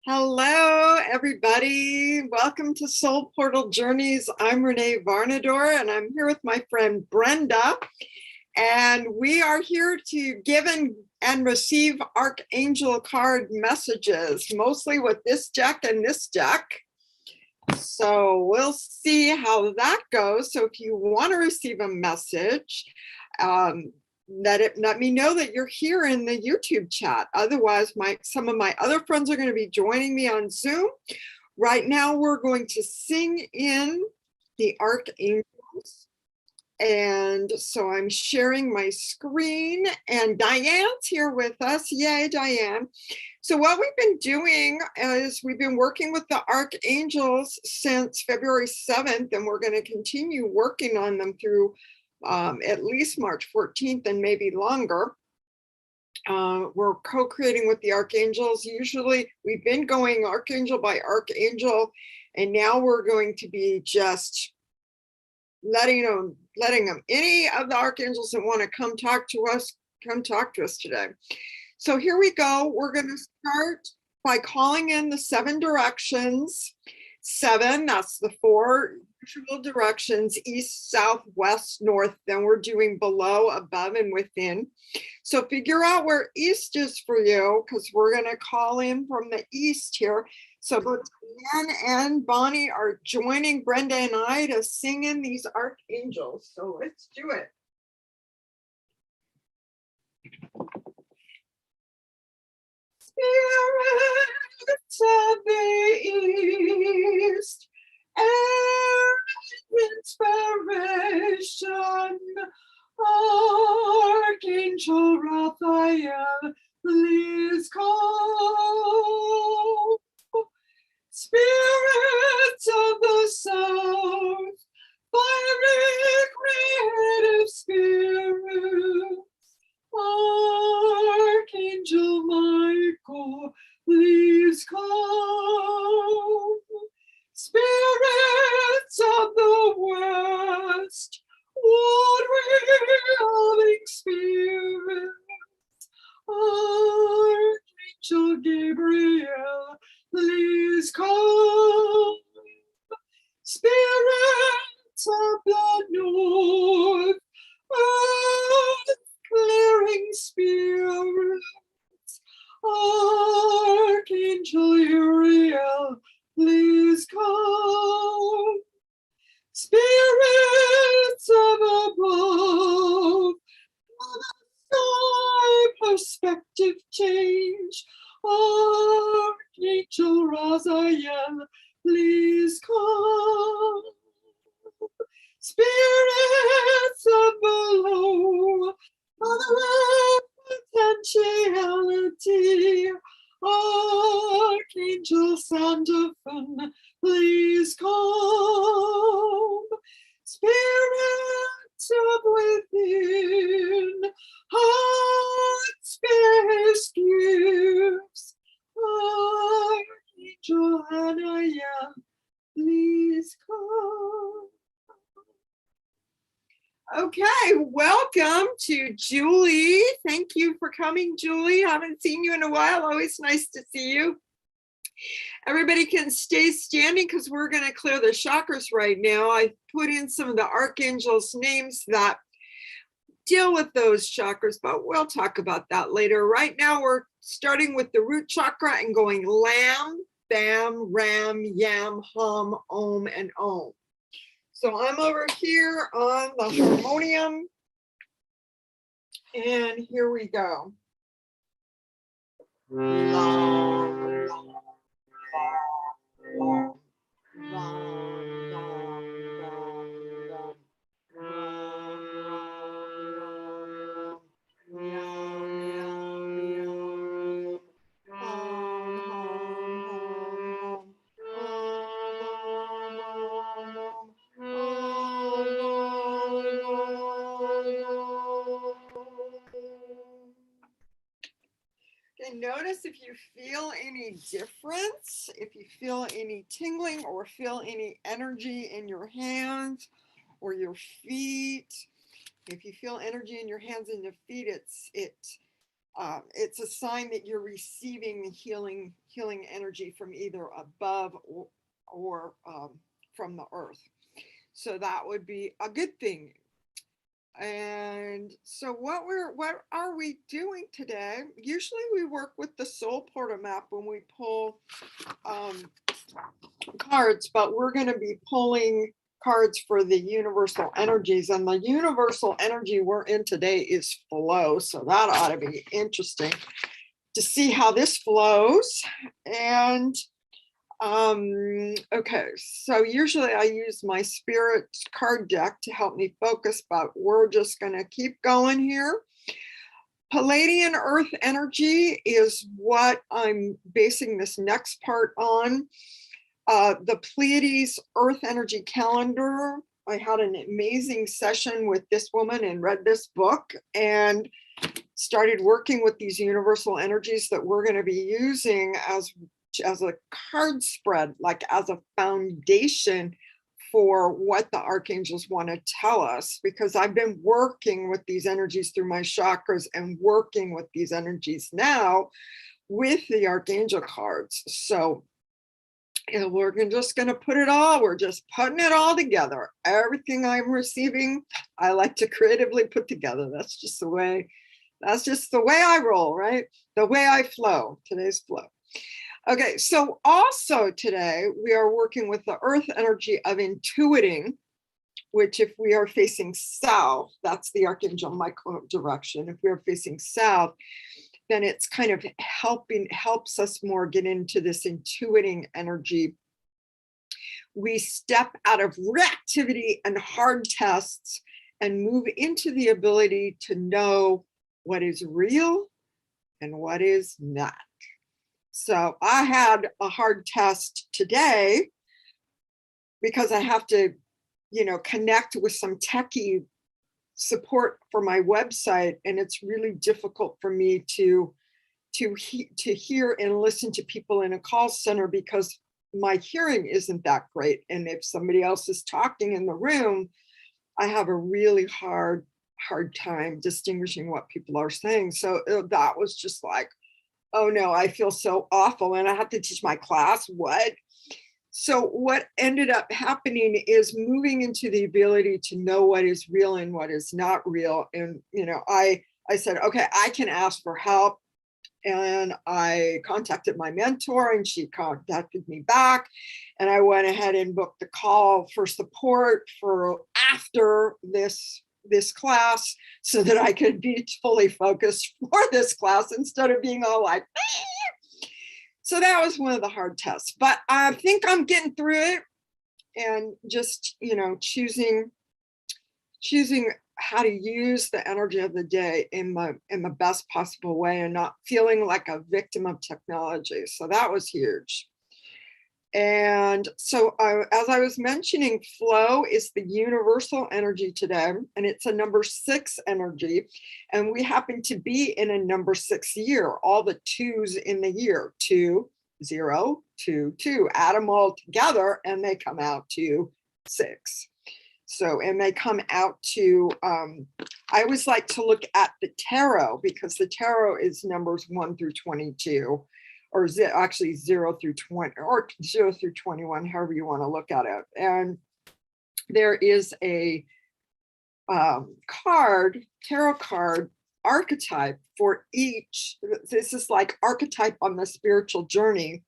Hello, everybody. Welcome to Soul Portal Journeys. I'm Renee Varnador, and I'm here with my friend Brenda. And we are here to give and receive Archangel card messages, mostly with this deck and this deck. So we'll see how that goes. So if you want to receive a message, let me know that you're here in the YouTube chat. Otherwise, some of my other friends are going to be joining me on Zoom. Right now, we're going to sing in the Archangels. And so I'm sharing my screen, and Diane's here with us. Yay, Diane. So what we've been doing is we've been working with the Archangels since February 7th, and we're going to continue working on them through at least March 14th and maybe longer. We're co-creating with the Archangels. Usually we've been going Archangel by Archangel, and now we're going to be just letting them, any of the Archangels that want to come talk to us today. So here we go. We're going to start by calling in the 7 directions. 7, that's the 4 usual directions: east, south, west, north. Then we're doing below, above, and within. So figure out where east is for you, because we're going to call in from the east here. So both Diane and Bonnie are joining Brenda and I to sing in these Archangels. So let's do it. Spirits of the East, and inspiration, Archangel Raphael, please come. Spirits of the South, fiery creative spirits, Archangel Michael, please come. Spirits of the West, wood-wielding spirits, Archangel Gabriel, please come. Spirits of the North, earth-clearing spirits, Archangel Uriel, please come. Spirits of above, sky perspective change, Archangel Raziel, please come. Spirits of below, other potentiality, Archangel Sandalphon, please come. Spirits of within, heart space gifts, Archangel Hanael, please come. Okay, welcome to Julie. Thank you for coming, Julie. Haven't seen you in a while. Always nice to see you. Everybody can stay standing because we're going to clear the chakras right now. I put in some of the Archangels' names that deal with those chakras, but we'll talk about that later. Right now, we're starting with the root chakra and going Lam, Bam, Ram, Yam, Hum, Om, and Om. So I'm over here on the harmonium, and here we go. Long, long, long, long, long, and notice if you feel any difference, if you feel any tingling or feel any energy in your hands or your feet. If you feel energy in your hands and your feet, it's a sign that you're receiving the healing energy from either above or from the earth. So that would be a good thing. And so what are we doing today? Usually we work with the soul portal map when we pull cards, but we're going to be pulling cards for the universal energies, and the universal energy we're in today is flow. So that ought to be interesting to see how this flows. And okay, so usually I use my spirit card deck to help me focus, but we're just going to keep going here. Palladian earth energy is what I'm basing this next part on. The Pleiades earth energy calendar. I had an amazing session with this woman and read this book and started working with these universal energies that we're going to be using as a card spread, like as a foundation for what the archangels want to tell us, because I've been working with these energies through my chakras and working with these energies now with the archangel cards. So we're just going to we're just putting it all together. Everything I'm receiving, I like to creatively put together. That's just the way I roll, right? The way I flow, today's flow. Okay, so also today we are working with the earth energy of intuiting, which if we are facing south, that's the Archangel Michael direction. If we are facing south, then it's kind of helps us more get into this intuiting energy. We step out of reactivity and hard tests and move into the ability to know what is real and what is not. So I had a hard test today because I have to, connect with some techie support for my website, and it's really difficult for me to hear and listen to people in a call center because my hearing isn't that great. And if somebody else is talking in the room, I have a really hard time distinguishing what people are saying. So that was just like, oh no, I feel so awful and I have to teach my class. What? So what ended up happening is moving into the ability to know what is real and what is not real. And, I said, okay, I can ask for help. And I contacted my mentor and she contacted me back. And I went ahead and booked the call for support for after this class so that I could be fully focused for this class instead of being all like, eh. So that was one of the hard tests, but I think I'm getting through it and just, choosing how to use the energy of the day in the best possible way and not feeling like a victim of technology. So that was huge. And so as I was mentioning, flow is the universal energy today, and it's a number 6 energy. And we happen to be in a number 6 year, all the 2s in the year, 2, 0, 2, 2, add them all together and they come out to 6. So, and they come out to, I always like to look at the tarot because the tarot is numbers 1 through 22. Or actually 0 through 20 or 0 through 21, however you want to look at it. And there is a tarot card archetype for each. This is like archetype on the spiritual journey.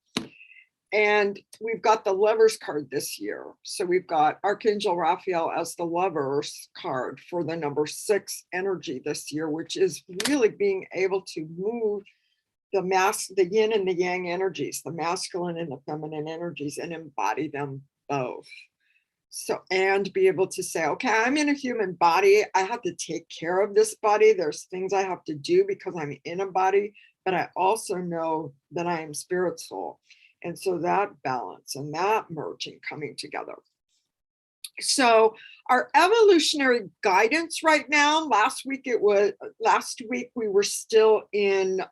And we've got the Lovers card this year. So we've got Archangel Raphael as the Lovers card for the number 6 energy this year, which is really being able to move the yin and the yang energies, the masculine and the feminine energies, and embody them both. So, and be able to say, okay, I'm in a human body. I have to take care of this body. There's things I have to do because I'm in a body, but I also know that I am spirit soul. And so that balance and that merging coming together. So our evolutionary guidance right now, last week we were still in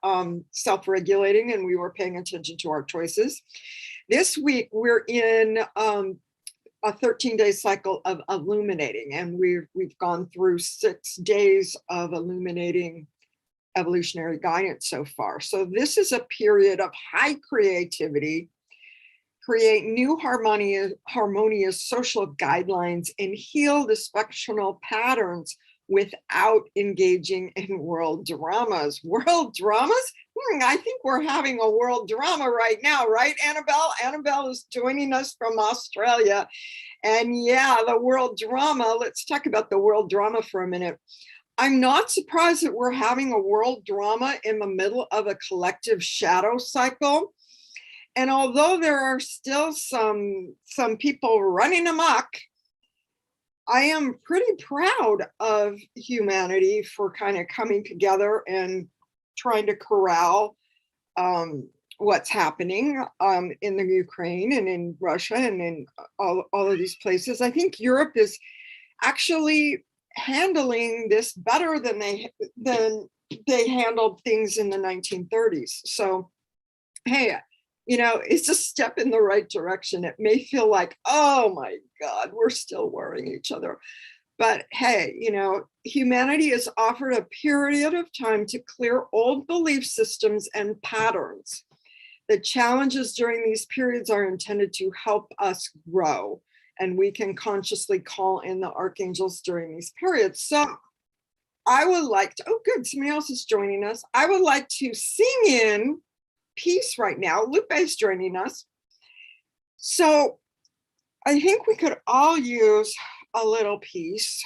self-regulating and we were paying attention to our choices. This week we're in a 13-day cycle of illuminating, and we've gone through 6 days of illuminating evolutionary guidance so far. So this is a period of high creativity, create new harmonious social guidelines, and heal dysfunctional patterns without engaging in world dramas. World dramas? I think we're having a world drama right now, right, Annabelle? Annabelle is joining us from Australia. And yeah, the world drama, let's talk about the world drama for a minute. I'm not surprised that we're having a world drama in the middle of a collective shadow cycle. And although there are still some people running amok, I am pretty proud of humanity for kind of coming together and trying to corral what's happening in the Ukraine and in Russia and in all of these places. I think Europe is actually handling this better than they handled things in the 1930s. So, hey, it's a step in the right direction. It may feel like, oh my God, we're still worrying each other. But hey, humanity is offered a period of time to clear old belief systems and patterns. The challenges during these periods are intended to help us grow, and we can consciously call in the archangels during these periods. So I would like to, oh good, somebody else is joining us. I would like to sing in peace right now. Lupe is joining us. So I think we could all use a little peace.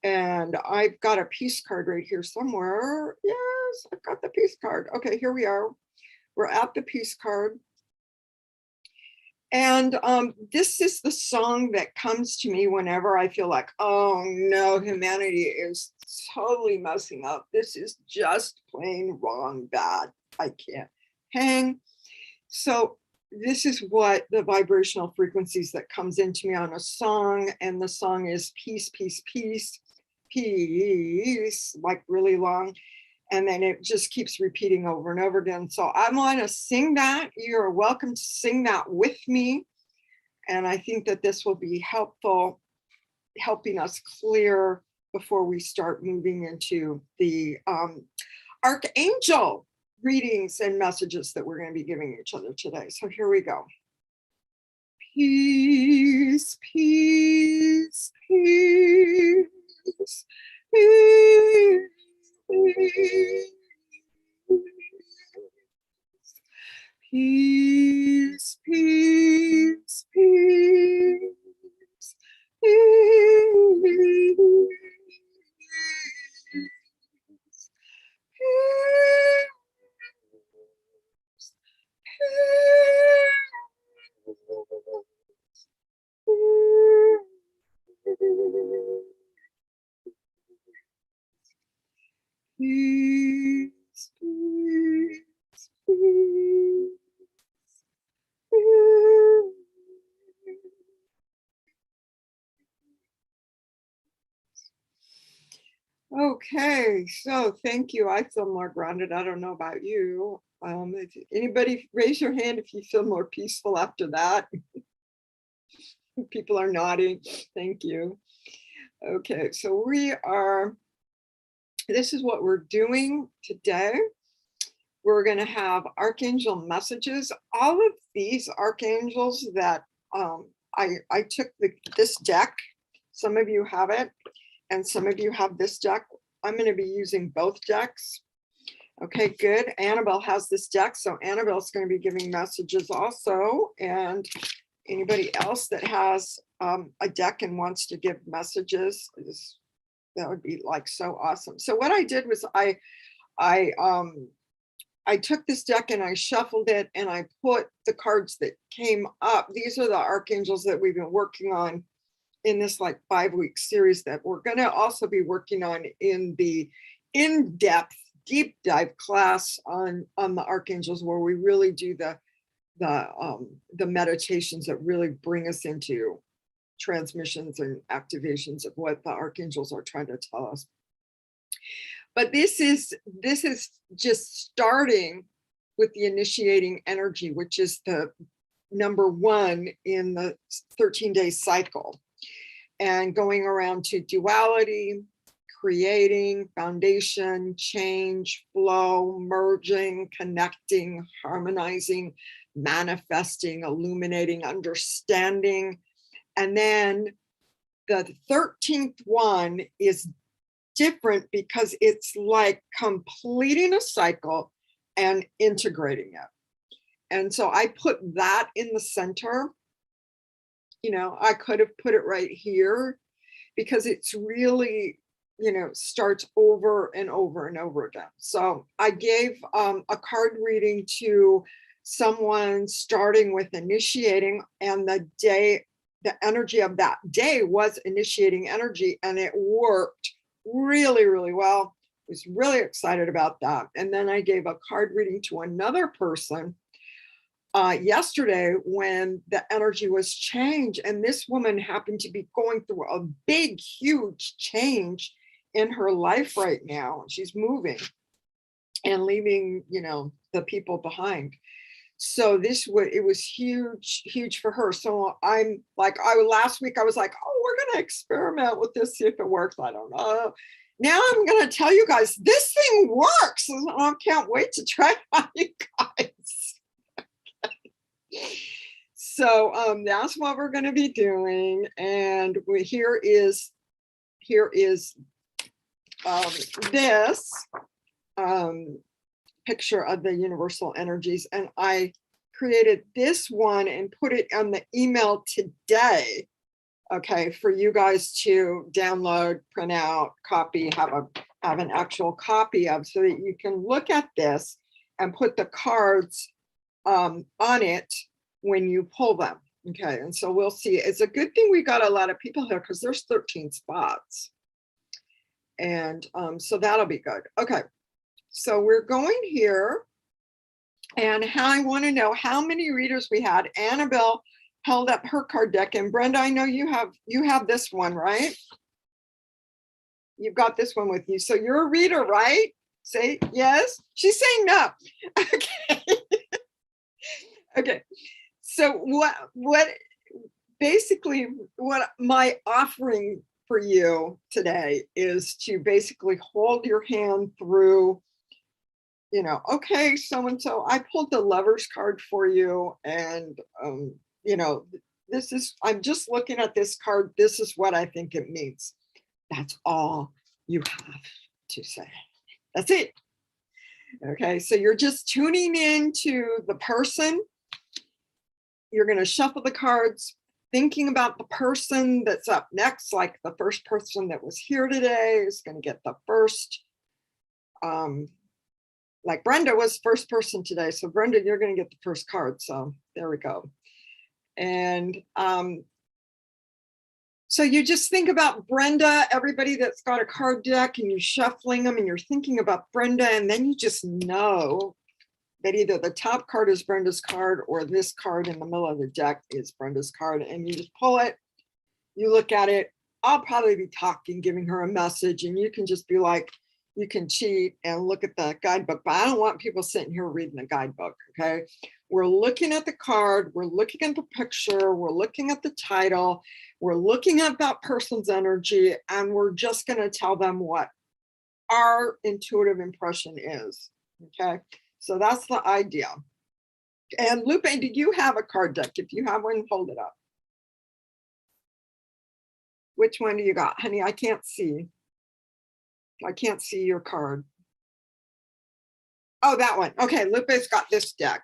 And I've got a peace card right here somewhere. Yes, I've got the peace card. Okay, here we are. We're at the peace card. And this is the song that comes to me whenever I feel like, oh no, humanity is totally messing up. This is just plain wrong, bad. I can't hang. So this is what the vibrational frequencies that comes into me on a song. And the song is peace, peace, peace, peace, like really long. And then it just keeps repeating over and over again. So I'm going to sing that. You're welcome to sing that with me. And I think that this will be helpful, helping us clear before we start moving into the Archangel readings and messages that we're going to be giving each other today. So here we go. Peace, peace, peace, peace. Peace, peace, peace, peace, peace, peace, peace. Okay, so thank you. I feel more grounded. I don't know about you. If anybody raise your hand if you feel more peaceful after that. People are nodding. Thank you. Okay, so this is what we're doing today. We're going to have Archangel Messages. All of these archangels that I took this deck. Some of you have it, and some of you have this deck. I'm going to be using both decks. Okay, good. Annabelle has this deck, so Annabelle's going to be giving messages also. And anybody else that has a deck and wants to give messages, that would be like so awesome. So what I did was I took this deck and I shuffled it and I put the cards that came up. These are the archangels that we've been working on in this like 5-week series that we're going to also be working on in the in-depth deep dive class on the archangels, where we really do the meditations that really bring us into transmissions and activations of what the archangels are trying to tell us. But this is just starting with the initiating energy, which is the number 1 in the 13-day cycle, and going around to duality, creating, foundation, change, flow, merging, connecting, harmonizing, manifesting, illuminating, understanding. And then the 13th one is different because it's like completing a cycle and integrating it. And so I put that in the center. You know, I could have put it right here because it's really, you know, starts over and over and over again. So I gave a card reading to someone starting with initiating, and the energy of that day was initiating energy, and it worked really, really well. I was really excited about that. And then I gave a card reading to another person yesterday when the energy was changed, and this woman happened to be going through a big, huge change in her life right now. She's moving and leaving, you know, the people behind. So it was huge for her. So I'm like, last week I was like, oh, we're going to experiment with this, see if it works. I don't know. Now I'm going to tell you guys, this thing works. And I can't wait to try it on you guys. So that's what we're going to be doing. And here is this picture of the universal energies. And I created this one and put it on the email today. Okay, for you guys to download, print out, copy, have an actual copy of, so that you can look at this and put the cards on it when you pull them. Okay, and so we'll see. It's a good thing we got a lot of people here because there's 13 spots. And so that'll be good. Okay, so we're going here, and I want to know how many readers we had. Annabelle held up her card deck, and Brenda, I know you have this one, right? You've got this one with you. So you're a reader, right? Say yes. She's saying no. Okay. Okay. So what basically what my offering for you today is to basically hold your hand through, you know, okay, so-and-so, I pulled the Lovers card for you, and you know, I'm just looking at this card. This is what I think it means. That's all you have to say. That's it. Okay, so you're just tuning into the person. You're going to shuffle the cards, thinking about the person that's up next, like the first person that was here today is going to get the first, like Brenda was first person today. So Brenda, you're going to get the first card. So there we go. And so you just think about Brenda, everybody that's got a card deck, and you're shuffling them and you're thinking about Brenda, and then you just know that either the top card is Brenda's card or this card in the middle of the deck is Brenda's card, and you just pull it, you look at it. I'll probably be talking, giving her a message, and you can just be like, you can cheat and look at the guidebook, but I don't want people sitting here reading the guidebook, okay? We're looking at the card, we're looking at the picture, we're looking at the title, we're looking at that person's energy, and we're just gonna tell them what our intuitive impression is, okay? So that's the idea. And Lupe, do you have a card deck? If you have one, hold it up. Which one do you got? Honey, I can't see. I can't see your card. Oh, that one. Okay, Lupe's got this deck.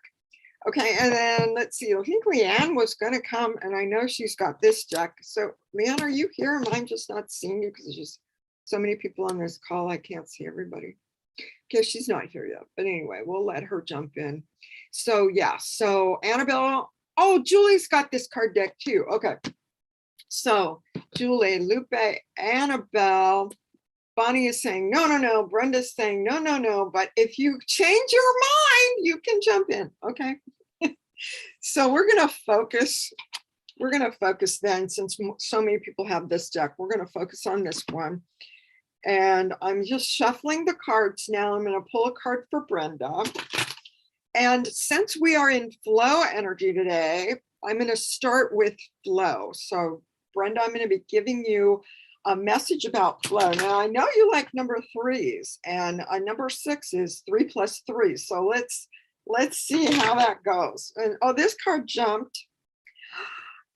Okay, and then let's see. I think Leanne was going to come, and I know she's got this deck. So, Leanne, are you here? And I'm just not seeing you because there's just so many people on this call. I can't see everybody. Okay, she's not here yet. But anyway, we'll let her jump in. So, yeah. So, Annabelle. Oh, Julie's got this card deck too. Okay. So, Julie, Lupe, Annabelle. Bonnie is saying, no, no, no. Brenda's saying, no, no, no. But if you change your mind, you can jump in. Okay. So we're going to focus. We're going to focus then, since so many people have this deck, we're going to focus on this one. And I'm just shuffling the cards now. I'm going to pull a card for Brenda. And since we are in flow energy today, I'm going to start with flow. So Brenda, I'm going to be giving you a message about flow. Now, I know you like number 3s, and number 6 is 3 plus 3. So let's see how that goes. And oh, this card jumped.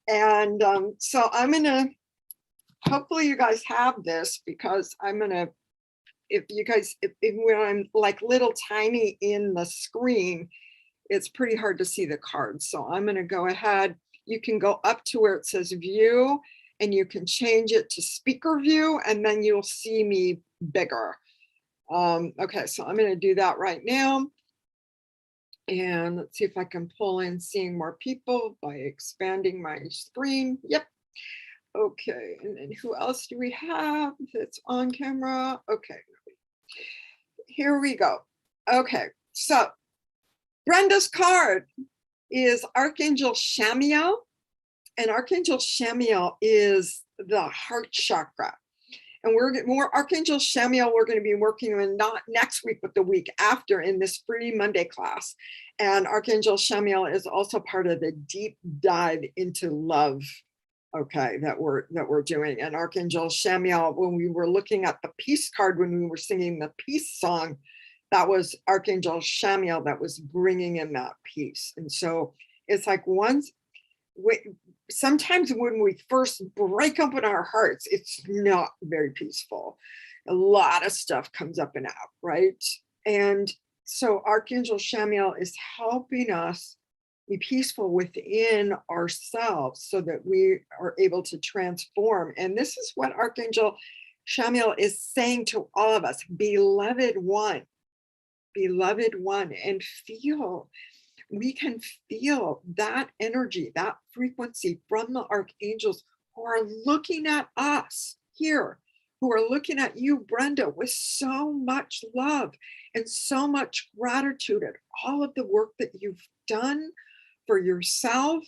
And so I'm going to, hopefully you guys have this, because I'm going to, if you guys, if when I'm like little tiny in the screen, it's pretty hard to see the cards. So I'm going to go ahead. You can go up to where it says view, and you can change it to speaker view, and then you'll see me bigger. Okay, so I'm going to do that right now. And let's see if I can pull in seeing more people by expanding my screen. Yep. Okay, and then who else do we have that's on camera? Okay, here we go. Okay, so Brenda's card is Archangel Shamiel. And Archangel Shamiel is the heart chakra. And we're more Archangel Shamiel, we're going to be working on not next week, but the week after in this free Monday class. And Archangel Shamiel is also part of the deep dive into love, okay, that we're doing. And Archangel Shamiel, when we were looking at the peace card, when we were singing the peace song, that was Archangel Shamiel that was bringing in that peace. And so it's like sometimes when we first break open our hearts, it's not very peaceful. A lot of stuff comes up and out, right? And so Archangel Shamiel is helping us be peaceful within ourselves so that we are able to transform. And this is what Archangel Shamiel is saying to all of us, beloved one, and feel. We can feel that energy, that frequency from the archangels who are looking at us here, who are looking at you, Brenda, with so much love and so much gratitude at all of the work that you've done for yourself,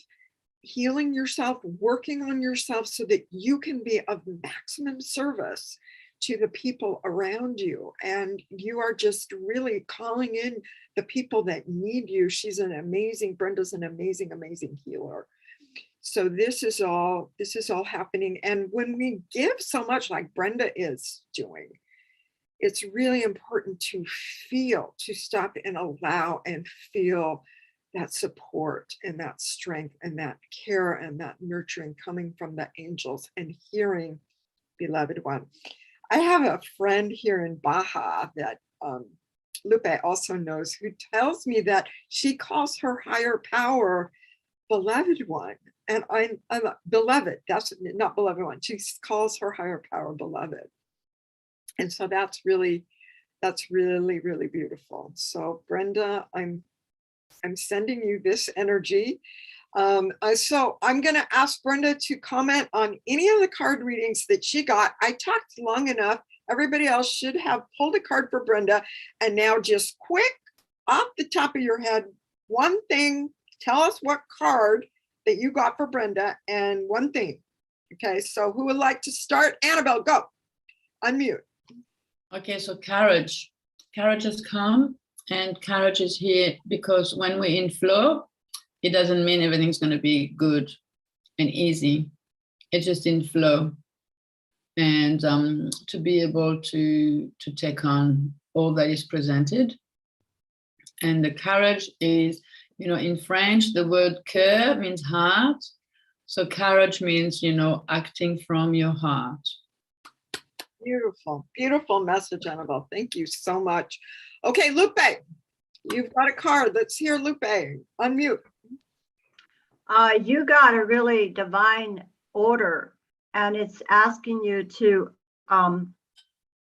healing yourself, working on yourself so that you can be of maximum service to the people around you. And you are just really calling in the people that need you. Brenda's an amazing, amazing healer. So this is all happening. And when we give so much like Brenda is doing, it's really important to stop and allow and feel that support and that strength and that care and that nurturing coming from the angels and hearing, beloved one. I have a friend here in Baja that Lupe also knows, who tells me that she calls her higher power beloved one. And I'm beloved, that's not beloved one. She calls her higher power beloved. And so that's really, really beautiful. So Brenda, I'm sending you this energy. So I'm going to ask Brenda to comment on any of the card readings that she got. I talked long enough. Everybody else should have pulled a card for Brenda. And now just quick, off the top of your head, one thing, tell us what card that you got for Brenda and one thing. Okay, so who would like to start? Annabelle, go. Unmute. Okay, so courage. Courage has come, and courage is here because when we're in flow, it doesn't mean everything's going to be good and easy. It's just in flow. And to be able to take on all that is presented. And the courage is, in French, the word cœur means heart. So courage means, acting from your heart. Beautiful, beautiful message, Annabelle. Thank you so much. Okay, Lupe, you've got a card. Let's hear Lupe. Unmute. You got a really divine order, and it's asking you to,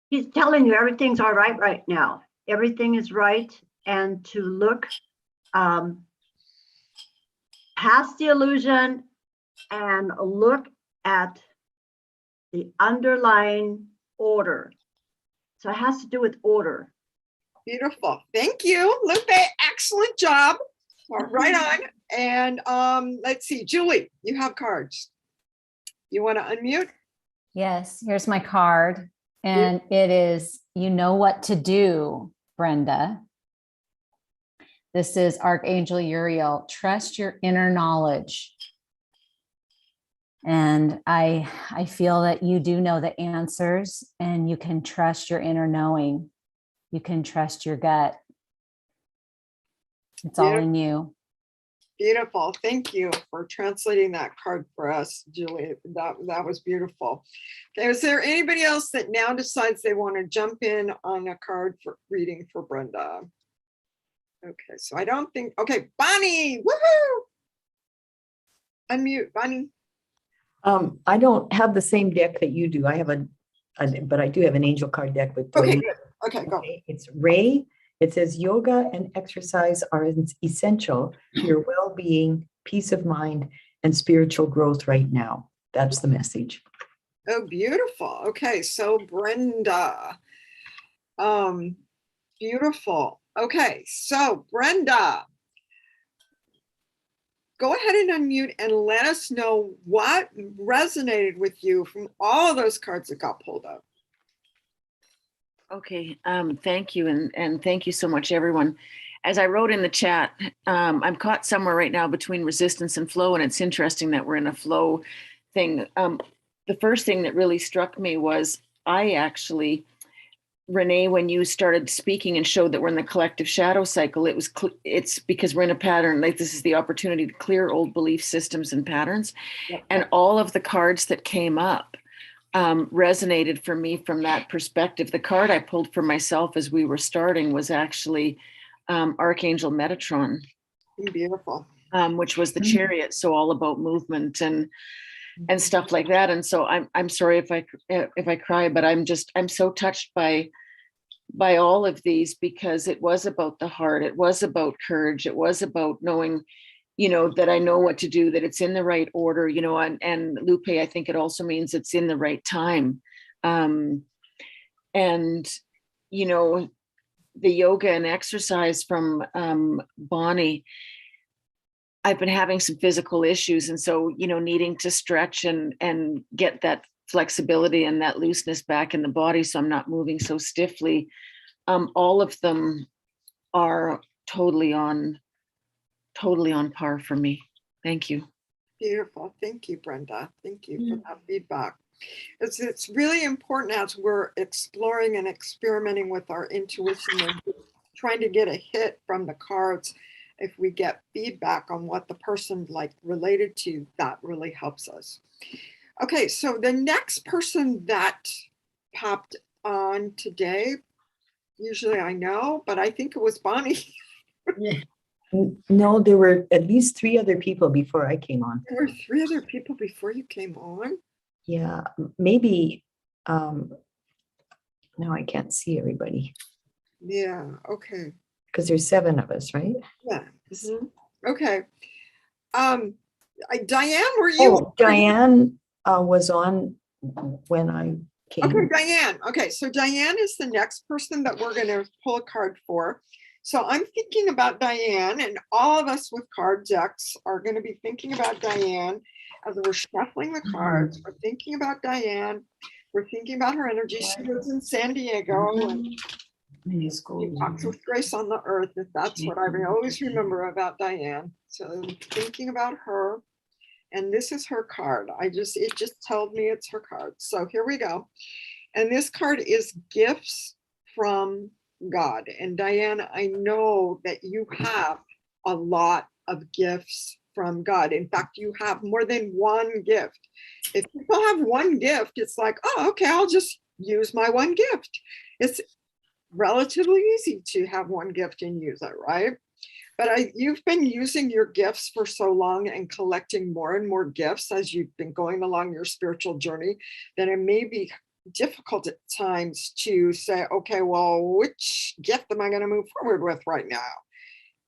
he's telling you everything's all right now. Everything is right, and to look past the illusion and look at the underlying order. So it has to do with order. Beautiful. Thank you, Lupe. Excellent job. Right on. And let's see, Julie, you have cards. You want to unmute? Yes, here's my card. And it is, you know what to do, Brenda. This is Archangel Uriel. Trust your inner knowledge. And I feel that you do know the answers, and you can trust your inner knowing. You can trust your gut. It's all in you. Beautiful. Thank you for translating that card for us, Julie. That was beautiful. Okay, is there anybody else that now decides they want to jump in on a card for reading for Brenda? Okay, so I don't think, okay, Bonnie, woohoo! Unmute, Bonnie. I don't have the same deck that you do. I have but I do have an angel card deck with. Okay, good. Okay, go. Okay, it's Ray. It says yoga and exercise are essential to your well-being, peace of mind, and spiritual growth right now. That's the message. Oh, beautiful. Okay, so Brenda. Beautiful. Okay, so Brenda, go ahead and unmute and let us know what resonated with you from all those cards that got pulled up. Okay, thank you, and thank you so much, everyone. As I wrote in the chat, I'm caught somewhere right now between resistance and flow, and it's interesting that we're in a flow thing. The first thing that really struck me was Renee, when you started speaking and showed that we're in the collective shadow cycle, it's because we're in a pattern. Like, this is the opportunity to clear old belief systems and patterns. Yep. And all of the cards that came up resonated for me from that perspective. The card I pulled for myself as we were starting was actually Archangel Metatron. Beautiful. Which was the chariot, so all about movement and stuff like that. And so I'm sorry if I cry, but I'm so touched by all of these, because it was about the heart. It was about courage. It was about knowing, that I know what to do, that it's in the right order, and Lupe, I think it also means it's in the right time. And, the yoga and exercise from Bonnie, I've been having some physical issues. And so, needing to stretch and get that flexibility and that looseness back in the body, so I'm not moving so stiffly. All of them are totally on par for me. Thank you. Beautiful. Thank you, Brenda. Thank you for that feedback. It's really important as we're exploring and experimenting with our intuition and trying to get a hit from the cards. If we get feedback on what the person related to, that really helps us. Okay, so the next person that popped on today, usually I know, but I think it was Bonnie. Yeah. No, there were at least 3 other people before I came on. There were 3 other people before you came on? Yeah, maybe. Now I can't see everybody. Yeah, okay. Because there's 7 of us, right? Yeah. Mm-hmm. Okay. Diane, were you? Oh, Diane was on when I came. Okay, Diane. Okay, so Diane is the next person that we're going to pull a card for. So I'm thinking about Diane, and all of us with card decks are going to be thinking about Diane as we're shuffling the cards. We're thinking about Diane. We're thinking about her energy. She lives in San Diego, and she walks with grace on the earth. If that's what I always remember about Diane. So thinking about her, and this is her card. It just told me it's her card. So here we go. And this card is gifts from God. And Diane, I know that you have a lot of gifts from God. In fact, you have more than one gift. If people have one gift, it's like, oh, okay, I'll just use my one gift. It's relatively easy to have one gift and use it, right? But you've been using your gifts for so long and collecting more and more gifts as you've been going along your spiritual journey that it may be difficult at times to say, okay, well, which gift am I going to move forward with right now?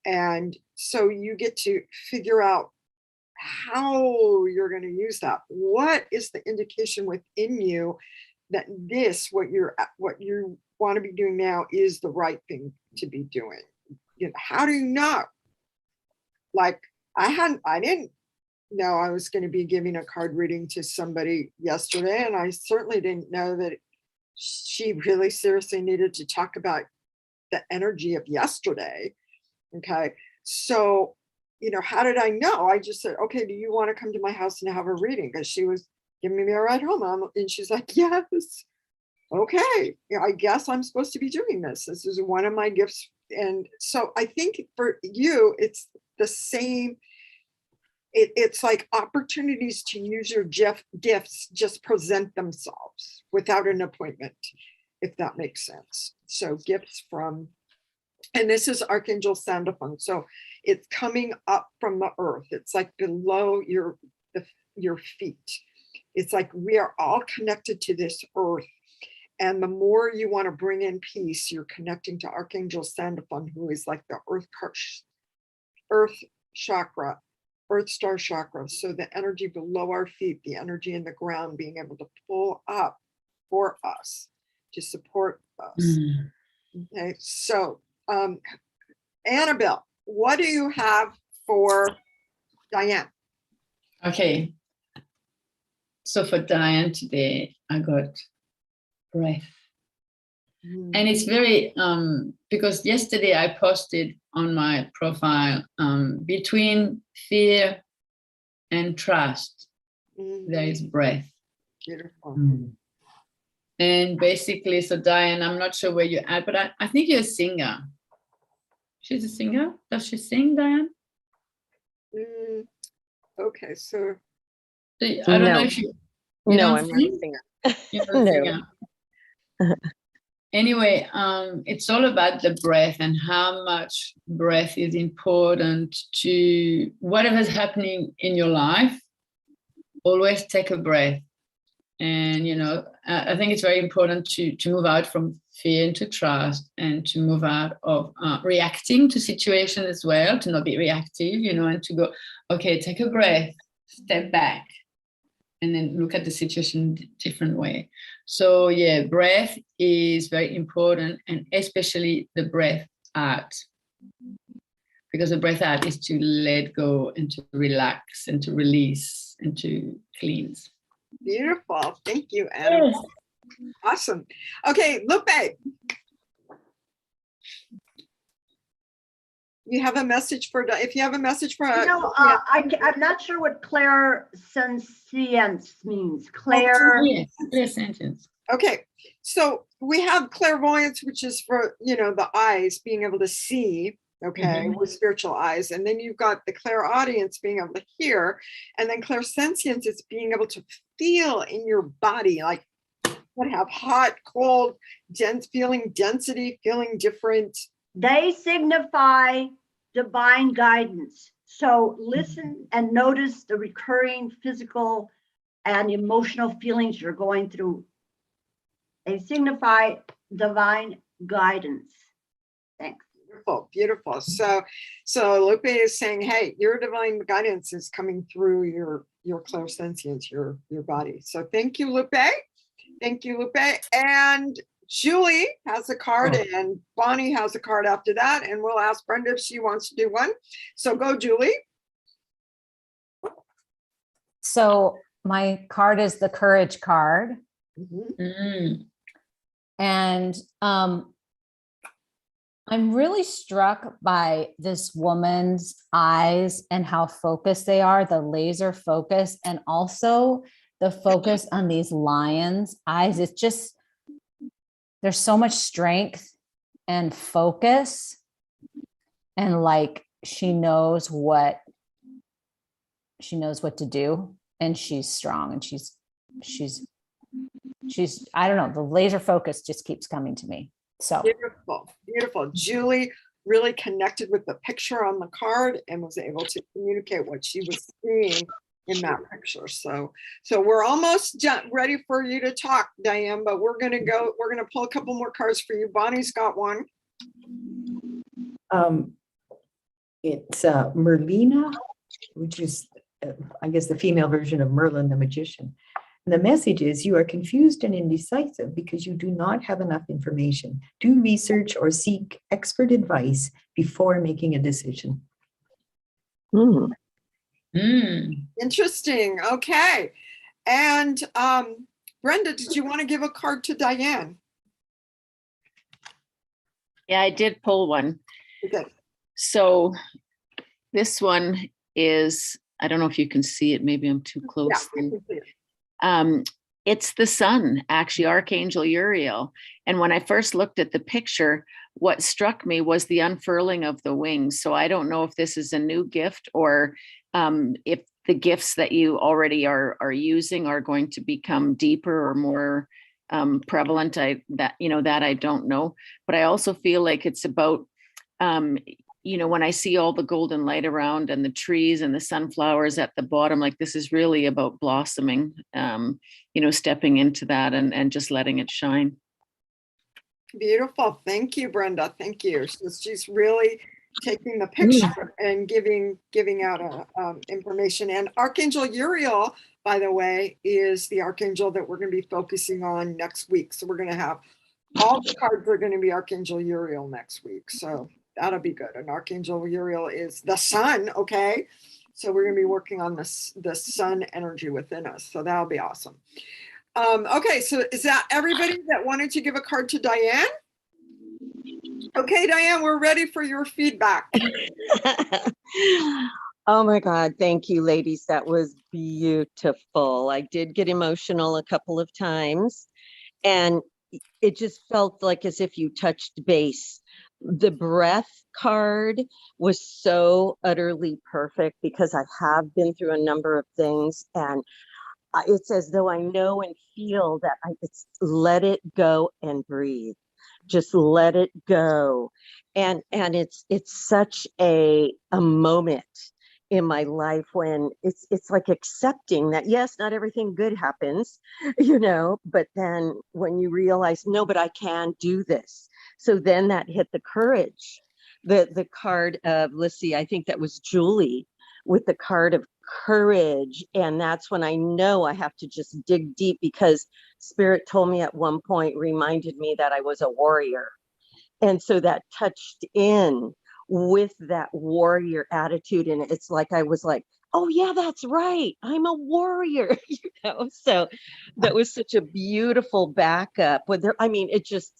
And so you get to figure out how you're going to use that. What is the indication within you that what you want to be doing now is the right thing to be doing? How do you know? Like, I didn't know I was going to be giving a card reading to somebody yesterday, and I certainly didn't know that she really seriously needed to talk about the energy of yesterday. Okay, so how did I know? I just said, okay, do you want to come to my house and have a reading? Because she was giving me a ride home. And she's like, yes. Okay, yeah, I guess I'm supposed to be doing this. This is one of my gifts. And so I think for you, it's the same. It's like opportunities to use your gifts just present themselves without an appointment, if that makes sense. So gifts from, and this is Archangel Sandalphon. So it's coming up from the earth. It's like below your feet. It's like we are all connected to this earth. And the more you want to bring in peace, you're connecting to Archangel Sandalphon, who is like the earth chakra, earth star chakra. So the energy below our feet, the energy in the ground, being able to pull up for us, to support us. Okay, so Annabelle, what do you have for Diane? Okay. So for Diane today, I got breath. And it's very, because yesterday I posted on my profile, between fear and trust, there is breath. Beautiful. And basically, so Diane, I'm not sure where you're at, but I think you're a singer. She's a singer. Does she sing, Diane? Okay, so I don't know if you No, don't I'm not a sing? singer. You're not a singer. Anyway, it's all about the breath and how much breath is important to whatever's happening in your life. Always take a breath. And, I think it's very important to move out from fear into trust, and to move out of reacting to situations as well, to not be reactive, and to go, okay, take a breath, step back, and then look at the situation different way. So yeah, breath is very important, and especially the breath out, because the breath out is to let go and to relax and to release and to cleanse. beautiful. Thank you, Annabelle. Yes. Awesome. Okay, Lupe. You have a message for, if you have a message for, I'm not sure what clairsentience means. Yes, clear sentence. Okay, so we have clairvoyance, which is for, the eyes being able to see, okay, with spiritual eyes. And then you've got the clairaudience, being able to hear. And then clairsentience is being able to feel in your body, like what have hot, cold, dense, feeling density, feeling different. They signify divine guidance. So listen and notice the recurring physical and emotional feelings you're going through. They signify divine guidance. Thanks. Beautiful, beautiful. So Lupe is saying, hey, your divine guidance is coming through your clairsentience, your body. So thank you, Lupe. Thank you, Lupe. And Julie has a card, and Bonnie has a card after that. And we'll ask Brenda if she wants to do one. So go, Julie. So my card is the courage card. And I'm really struck by this woman's eyes and how focused they are, the laser focus, and also the focus on these lions' eyes. It's just, there's so much strength and focus, and like she knows what to do, and she's strong, and she's I don't know, the laser focus just keeps coming to me. So Beautiful, beautiful. Julie really connected with the picture on the card and was able to communicate what she was seeing in that picture. So we're almost ready for you to talk, Diane, but we're going to pull a couple more cards for you. Bonnie's got one. It's Merlina, which is, I guess, the female version of Merlin the magician. And the message is, you are confused and indecisive because you do not have enough information. Do research or seek expert advice before making a decision. Interesting. Okay. And Brenda, did you want to give a card to Diane? Yeah, I did pull one. Okay. So this one is, I don't know if you can see it, maybe I'm too Yeah, close. I can see it. It's the sun, actually, Archangel Uriel. And when I first looked at the picture, what struck me was the unfurling of the wings. So I don't know if this is a new gift, or if the gifts that you already are using are going to become deeper or more prevalent. That I don't know. But I also feel like it's about when I see all the golden light around and the trees and the sunflowers at the bottom, like this is really about blossoming, stepping into that and just letting it shine. Beautiful. Thank you, Brenda. Thank you. She's really taking the picture and giving out information. And Archangel Uriel, by the way, is the archangel that we're going to be focusing on next week. So we're going to have all the cards are going to be Archangel Uriel next week. So that'll be good. And Archangel Uriel is the sun. Okay. So we're going to be working on the sun energy within us. So that'll be awesome. Okay. So is that everybody that wanted to give a card to Diane? Okay, Diane, we're ready for your feedback. Oh my God. Thank you, ladies. That was beautiful. I did get emotional a couple of times, and it just felt like as if you touched base. The breath card was so utterly perfect because I have been through a number of things, and it's as though I know and feel that it's let it go and breathe. Just let it go. And it's such a moment in my life when it's like accepting that, yes, not everything good happens, but then when you realize, no, but I can do this. So then that hit the courage, the card of, let's see, I think that was Julie with the card of courage. And that's when I know I have to just dig deep, because Spirit told me at one point, reminded me that I was a warrior. And so that touched in with that warrior attitude. And it's like, I was like, oh yeah, that's right. I'm a warrior, so that was such a beautiful backup it just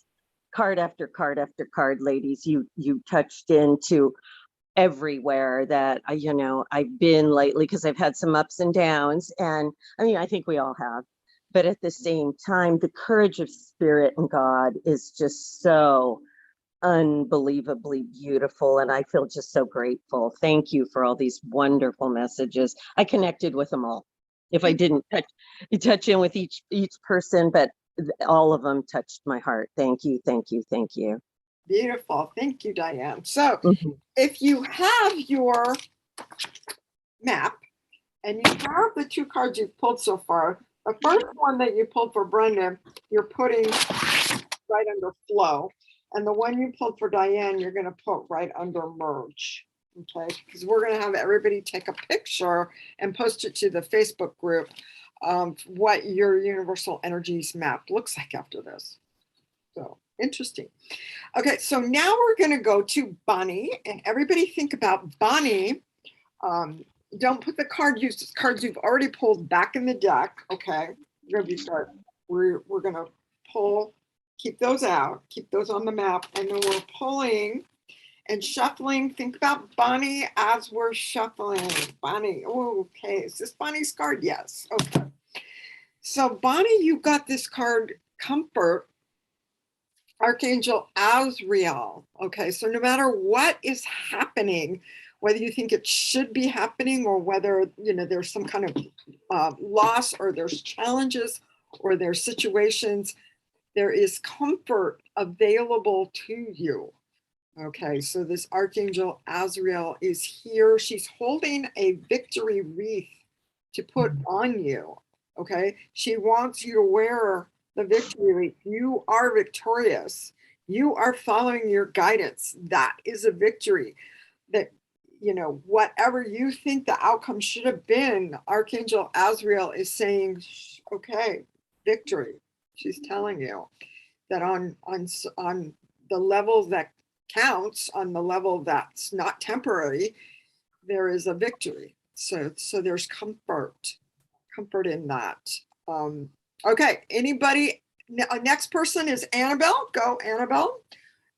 card after card after card, ladies, you touched into everywhere that I've been lately, because I've had some ups and downs, and I think we all have, but at the same time, the courage of Spirit and God is just so unbelievably beautiful, and I feel just so grateful. Thank you for all these wonderful messages. I connected with them all. If I didn't touch in with each person, but all of them touched my heart. Thank you, thank you, thank you. Beautiful. Thank you, Diane. So if you have your map and you have the two cards you've pulled so far, the first one that you pulled for Brenda, you're putting right under flow. And the one you pulled for Diane, you're going to put right under merge. Okay, because we're going to have everybody take a picture and post it to the Facebook group what your universal energies map looks like after this. So interesting. Okay, so now we're going to go to Bonnie, and everybody think about Bonnie. Don't put the cards you've already pulled back in the deck. Okay, we're going to pull. Keep those out. Keep those on the map, and then we're pulling and shuffling. Think about Bonnie as we're shuffling. Bonnie. Oh, okay. Is this Bonnie's card? Yes. Okay. So Bonnie, you got this card, Comfort. Archangel Azrael. Okay, so no matter what is happening, whether you think it should be happening or whether there's some kind of loss or there's challenges or there's situations, there is comfort available to you. Okay, so this Archangel Azrael is here. She's holding a victory wreath to put on you. Okay, she wants you to wear the victory wreath. You are victorious. You are following your guidance. That is a victory. That, whatever you think the outcome should have been, Archangel Azrael is saying, okay, victory. She's telling you that on the level that counts, on the level that's not temporary, there is a victory. So there's comfort in that. Okay, anybody? Next person is Annabelle. Go, Annabelle.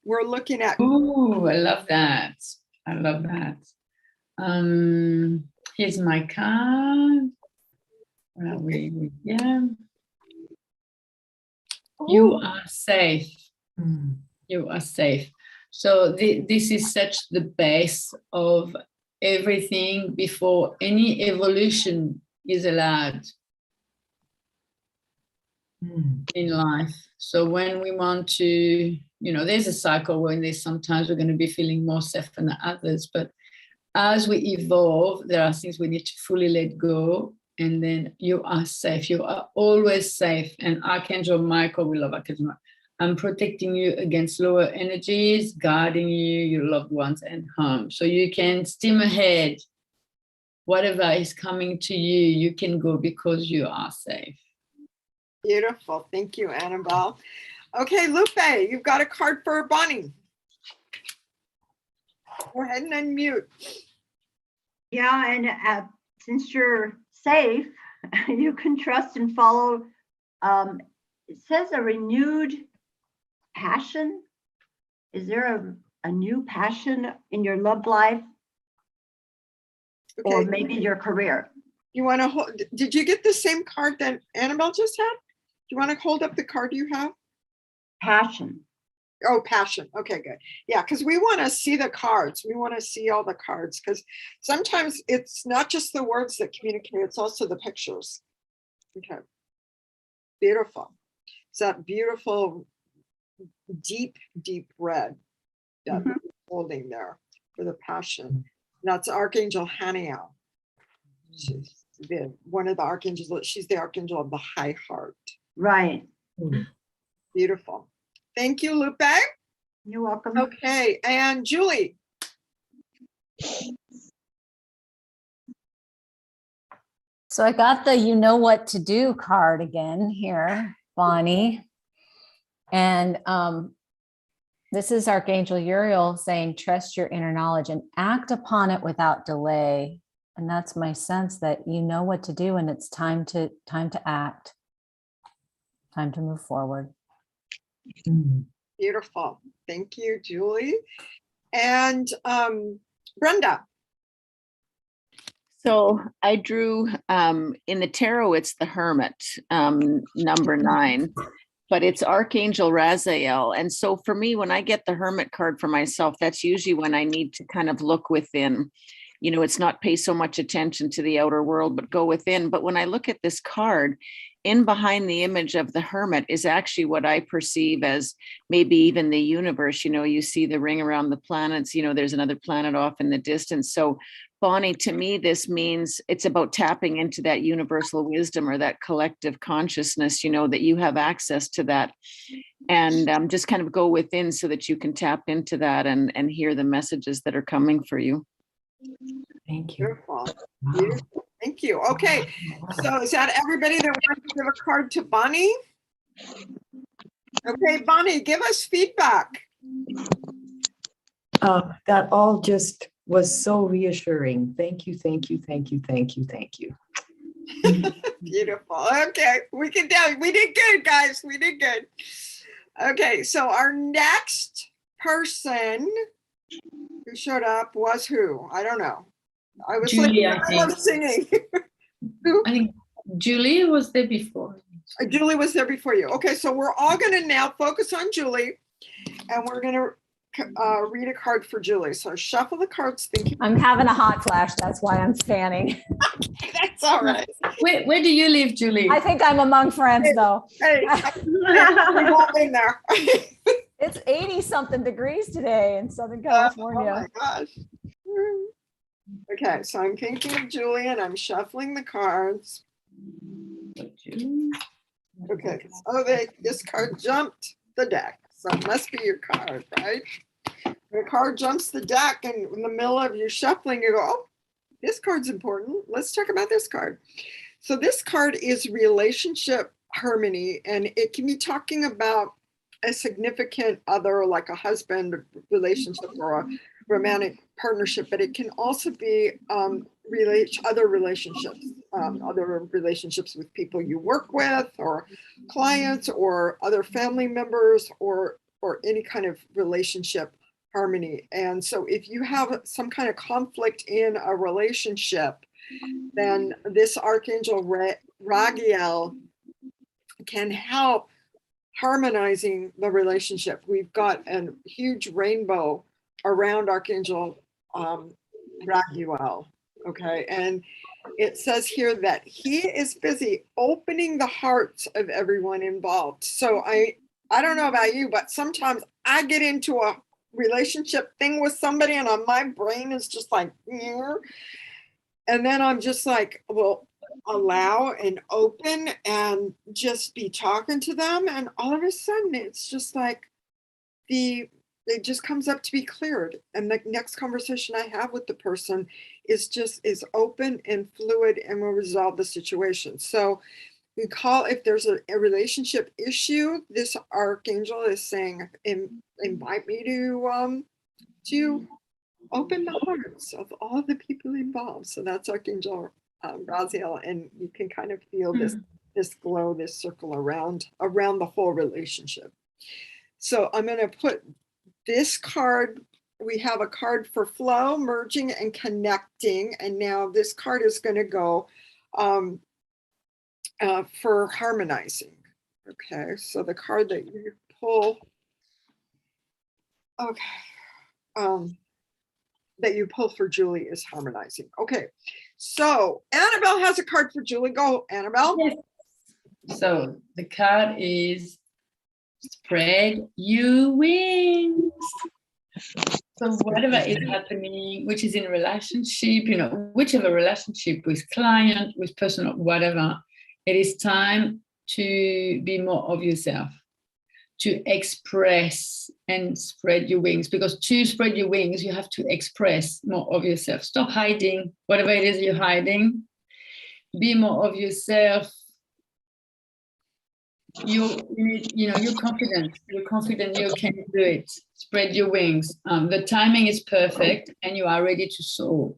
We're looking at. Oh, I love that. I love that. Here's my card. Where are we? Yeah. You are safe. You are safe. So this is such the base of everything before any evolution is allowed in life. So when we want to, there's a cycle when there's sometimes we're going to be feeling more safe than others, but as we evolve, there are things we need to fully let go, and then you are safe. You are always safe. And Archangel Michael, we love Archangel Michael. I'm protecting you against lower energies, guarding you, your loved ones, and home. So you can steam ahead. Whatever is coming to you, you can go because you are safe. Beautiful. Thank you, Annabelle. Okay, Lupe, you've got a card for Bonnie. Go ahead and unmute. Yeah, and since you're safe, you can trust and follow. It says a renewed passion. Is there a new passion in your love life? Okay. Or maybe your career? You want to hold? Did you get the same card that Annabelle just had? Do you want to hold up the card you have? Passion. Oh, passion. Okay, good. Yeah, because we want to see the cards. We want to see all the cards because sometimes it's not just the words that communicate, it's also the pictures. Okay. Beautiful. It's that beautiful, deep, deep red that we're holding there for the passion. That's Archangel Haniel. She's one of the archangels. She's the archangel of the high heart. Right. Beautiful. Thank you, Lupe. You're welcome. Okay, and Julie. So I got the you know what to do card again here, Bonnie. And this is Archangel Uriel saying, trust your inner knowledge and act upon it without delay. And that's my sense that you know what to do and it's time to act, time to move forward. Beautiful. Thank you, Julie. And Brenda. So I drew in the tarot, it's the Hermit, number 9, but it's Archangel Raziel. And so for me, when I get the Hermit card for myself, that's usually when I need to kind of look within. It's not pay so much attention to the outer world, but go within. But when I look at this card, in behind the image of the Hermit is actually what I perceive as maybe even the universe. You see the ring around the planets, there's another planet off in the distance. So Bonnie, to me, this means it's about tapping into that universal wisdom or that collective consciousness, that you have access to that, and just kind of go within so that you can tap into that and hear the messages that are coming for you. Thank you. Beautiful. Beautiful. Thank you. Okay, so is that everybody that wants to give a card to Bonnie? Okay, Bonnie, give us feedback. That all just was so reassuring. Thank you, thank you, thank you, thank you, thank you. Beautiful. Okay, we can tell we did good, guys. We did good. Okay, so our next person who showed up was who? I don't know. I was Julie, like, I I love singing. I think Julie was there before. Julie was there before you. Okay, so we're all going to now focus on Julie, and we're going to read a card for Julie. So shuffle the cards. Thinking. I'm having a hot flash. That's why I'm fanning. That's all right. Where do you live, Julie? I think I'm among friends though. Hey, we've all been there. It's 80 something degrees today in Southern Oh California. my gosh. Okay, so I'm thinking of Julie and I'm shuffling the cards. Okay, so this card jumped the deck, so it must be your card, right? The card jumps the deck, and in the middle of you shuffling, you go, oh, this card's important. Let's talk about this card. So this card is relationship harmony, and it can be talking about a significant other, like a husband relationship or a romantic partnership, but it can also be other relationships with people you work with, or clients, or other family members, or any kind of relationship harmony. And so if you have some kind of conflict in a relationship, then this Archangel Ragiel can help harmonizing the relationship. We've got a huge rainbow around Archangel Raguel, okay? And it says here that he is busy opening the hearts of everyone involved. So I don't know about you, but sometimes I get into a relationship thing with somebody and my brain is just like, and then I'm just like, well, allow and open and just be talking to them. And all of a sudden it's just like it just comes up to be cleared. And the next conversation I have with the person is open and fluid and will resolve the situation. So we call, if there's a relationship issue, this Archangel is saying, invite me to open the hearts of all the people involved. So that's Archangel Raziel, and you can kind of feel this glow, this circle around the whole relationship. So I'm going to put this card. We have a card for flow, merging, and connecting, and now this card is going to go for harmonizing. Okay, so the card that you pull, that you pull for Julie is harmonizing. Okay, so Annabelle has a card for Julie. Go, Annabelle. Yes. So the card is spread your wings. So whatever is happening, which is in relationship, whichever relationship with client, with personal, whatever, it is time to be more of yourself, to express and spread your wings, because to spread your wings, you have to express more of yourself. Stop hiding whatever it is you're hiding. Be more of yourself. You're confident. You're confident you can do it. Spread your wings. The timing is perfect and you are ready to soar.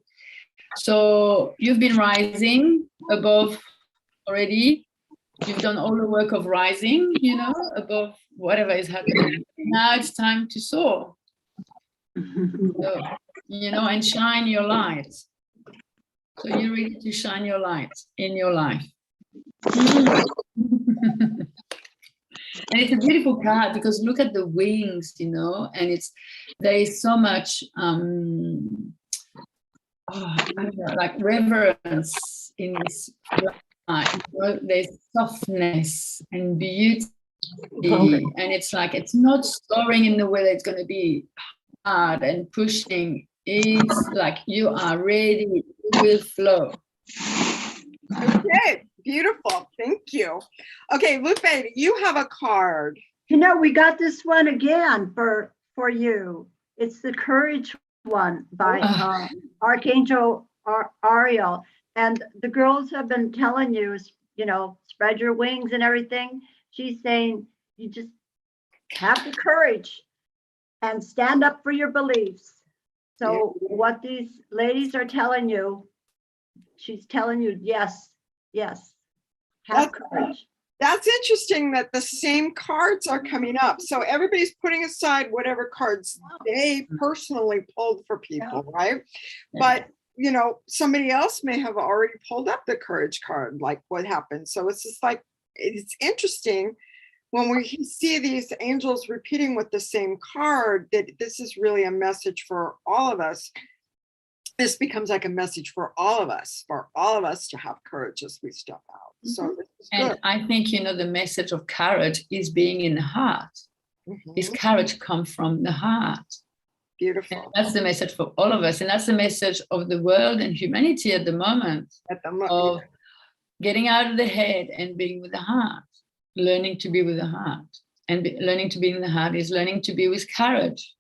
So you've been rising above already. You've done all the work of rising, above whatever is happening. Now it's time to soar. So, and shine your light. So you're ready to shine your light in your life. And it's a beautiful card because look at the wings, and there is so much like reverence in this light. There's softness and beauty, and it's like it's not soaring in the way that it's going to be hard and pushing. It's like you are ready, you will flow. Okay, beautiful. Thank you. Okay, Lupe, you have a card. We got this one again for you. It's the Courage one by Archangel Ariel. And the girls have been telling you, spread your wings and everything. She's saying you just have the courage and stand up for your beliefs. So what these ladies are telling you, she's telling you, yes, have courage. That's interesting that the same cards are coming up. So everybody's putting aside whatever cards they personally pulled for people, right? But, somebody else may have already pulled up the courage card, like what happened. So it's just like, it's interesting when we see these angels repeating with the same card, that this is really a message for all of us. This becomes like a message for all of us to have courage as we step out. So this is good. And I think, the message of courage is being in the heart. Is courage come from the heart? Beautiful. And that's the message for all of us. And that's the message of the world and humanity at the moment, of getting out of the head and being with the heart, learning to be with the heart. And learning to be in the heart is learning to be with courage.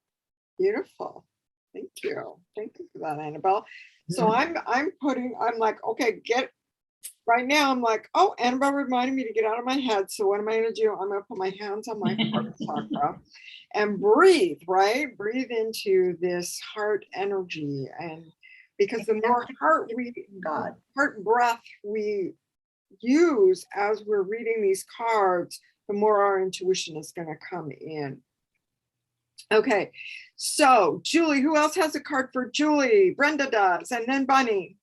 Beautiful. Thank you. Thank you for that, Annabelle. So I'm like, okay, right now I'm like, oh, Annabelle reminded me to get out of my head. So what am I going to do? I'm going to put my hands on my heart chakra and breathe, right? Breathe into this heart energy. And because the more heart breath we use as we're reading these cards, the more our intuition is going to come in. Okay, so Julie, who else has a card for Julie? Brenda does, and then Bunny.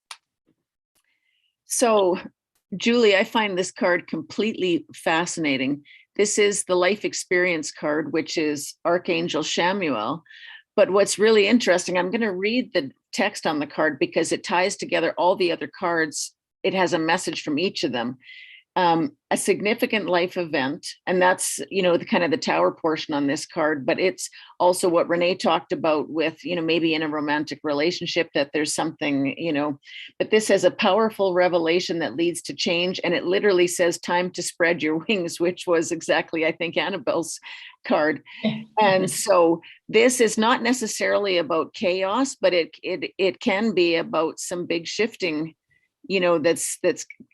So, Julie, I find this card completely fascinating. This is the life experience card, which is Archangel Shamuel. But what's really interesting, I'm going to read the text on the card because it ties together all the other cards. It has a message from each of them. A significant life event, and that's, you know, the kind of the tower portion on this card, but it's also what Renee talked about with, you know, maybe in a romantic relationship that there's something, you know, but this has a powerful revelation that leads to change. And it literally says time to spread your wings, which was exactly, I think, Annabelle's card. And so this is not necessarily about chaos, but it can be about some big shifting, you know, that's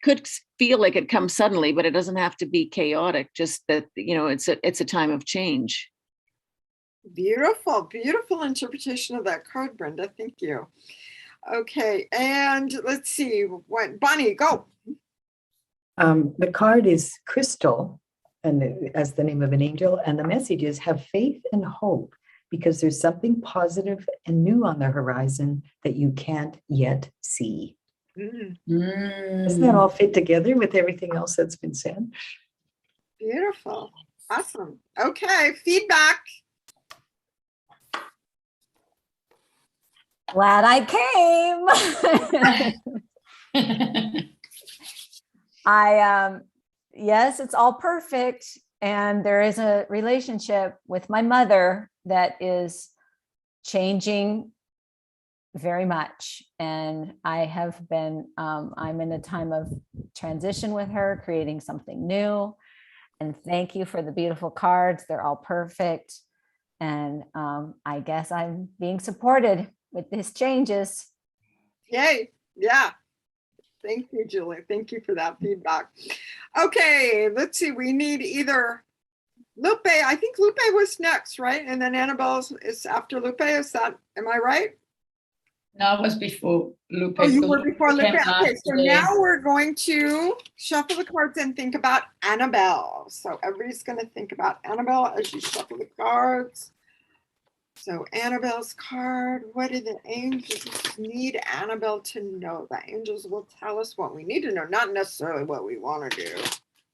could feel like it comes suddenly, but it doesn't have to be chaotic. Just that, you know, it's a time of change. Beautiful, beautiful interpretation of that card, Brenda. Thank you. Okay, and let's see, what Bunny, go. The card is crystal, and as the name of an angel, and the message is have faith and hope because there's something positive and new on the horizon that you can't yet see. Doesn't that all fit together with everything else that's been said? Beautiful. Awesome. Okay, feedback. Glad I came. Yes, it's all perfect. And there is a relationship with my mother that is changing very much. And I have been, I'm in a time of transition with her, creating something new. And thank you for the beautiful cards. They're all perfect. And I guess I'm being supported with these changes. Yay. Yeah. Thank you, Julie. Thank you for that feedback. Okay, let's see. We need either Lupe. I think Lupe was next, right? And then Annabelle is after Lupe. Is that, am I right? No, I was before Lupe. Oh, you because were before Lupe. came Okay, so after now we're going to shuffle the cards and think about Annabelle. So everybody's going to think about Annabelle as you shuffle the cards. So Annabelle's card, what do the angels need Annabelle to know? The angels will tell us what we need to know, not necessarily what we want to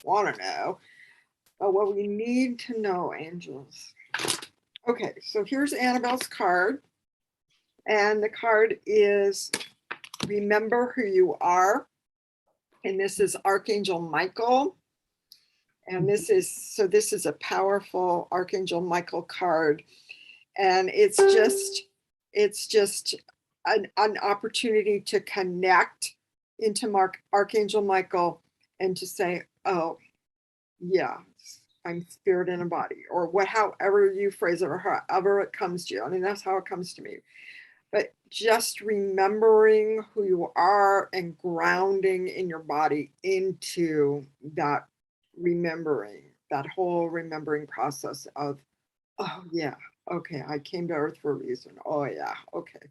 know, but what we need to know, angels. Okay, so here's Annabelle's card. And the card is remember who you are. And this is Archangel Michael. And this is a powerful Archangel Michael card. And it's just an opportunity to connect into Archangel Michael and to say, oh, yeah, I'm spirit in a body, or however you phrase it, or however it comes to you. I mean, that's how it comes to me. But just remembering who you are and grounding in your body into that remembering, that whole remembering process of, oh yeah, okay, I came to Earth for a reason. Oh yeah, okay.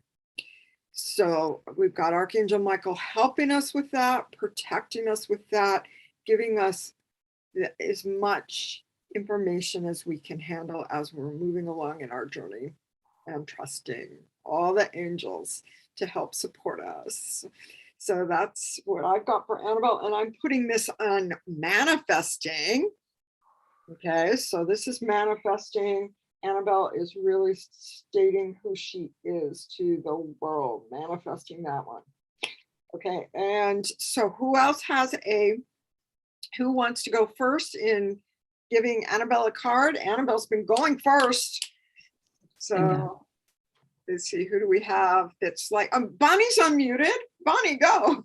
So we've got Archangel Michael helping us with that, protecting us with that, giving us as much information as we can handle as we're moving along in our journey, and trusting all the angels to help support us. So that's what I've got for Annabelle, and I'm putting this on manifesting. Okay, so this is manifesting. Annabelle is really stating who she is to the world, manifesting that one. Okay, and so who wants to go first in giving Annabelle a card? Annabelle's been going first. So let's see, who do we have that's like, Bonnie's unmuted. Bonnie, go.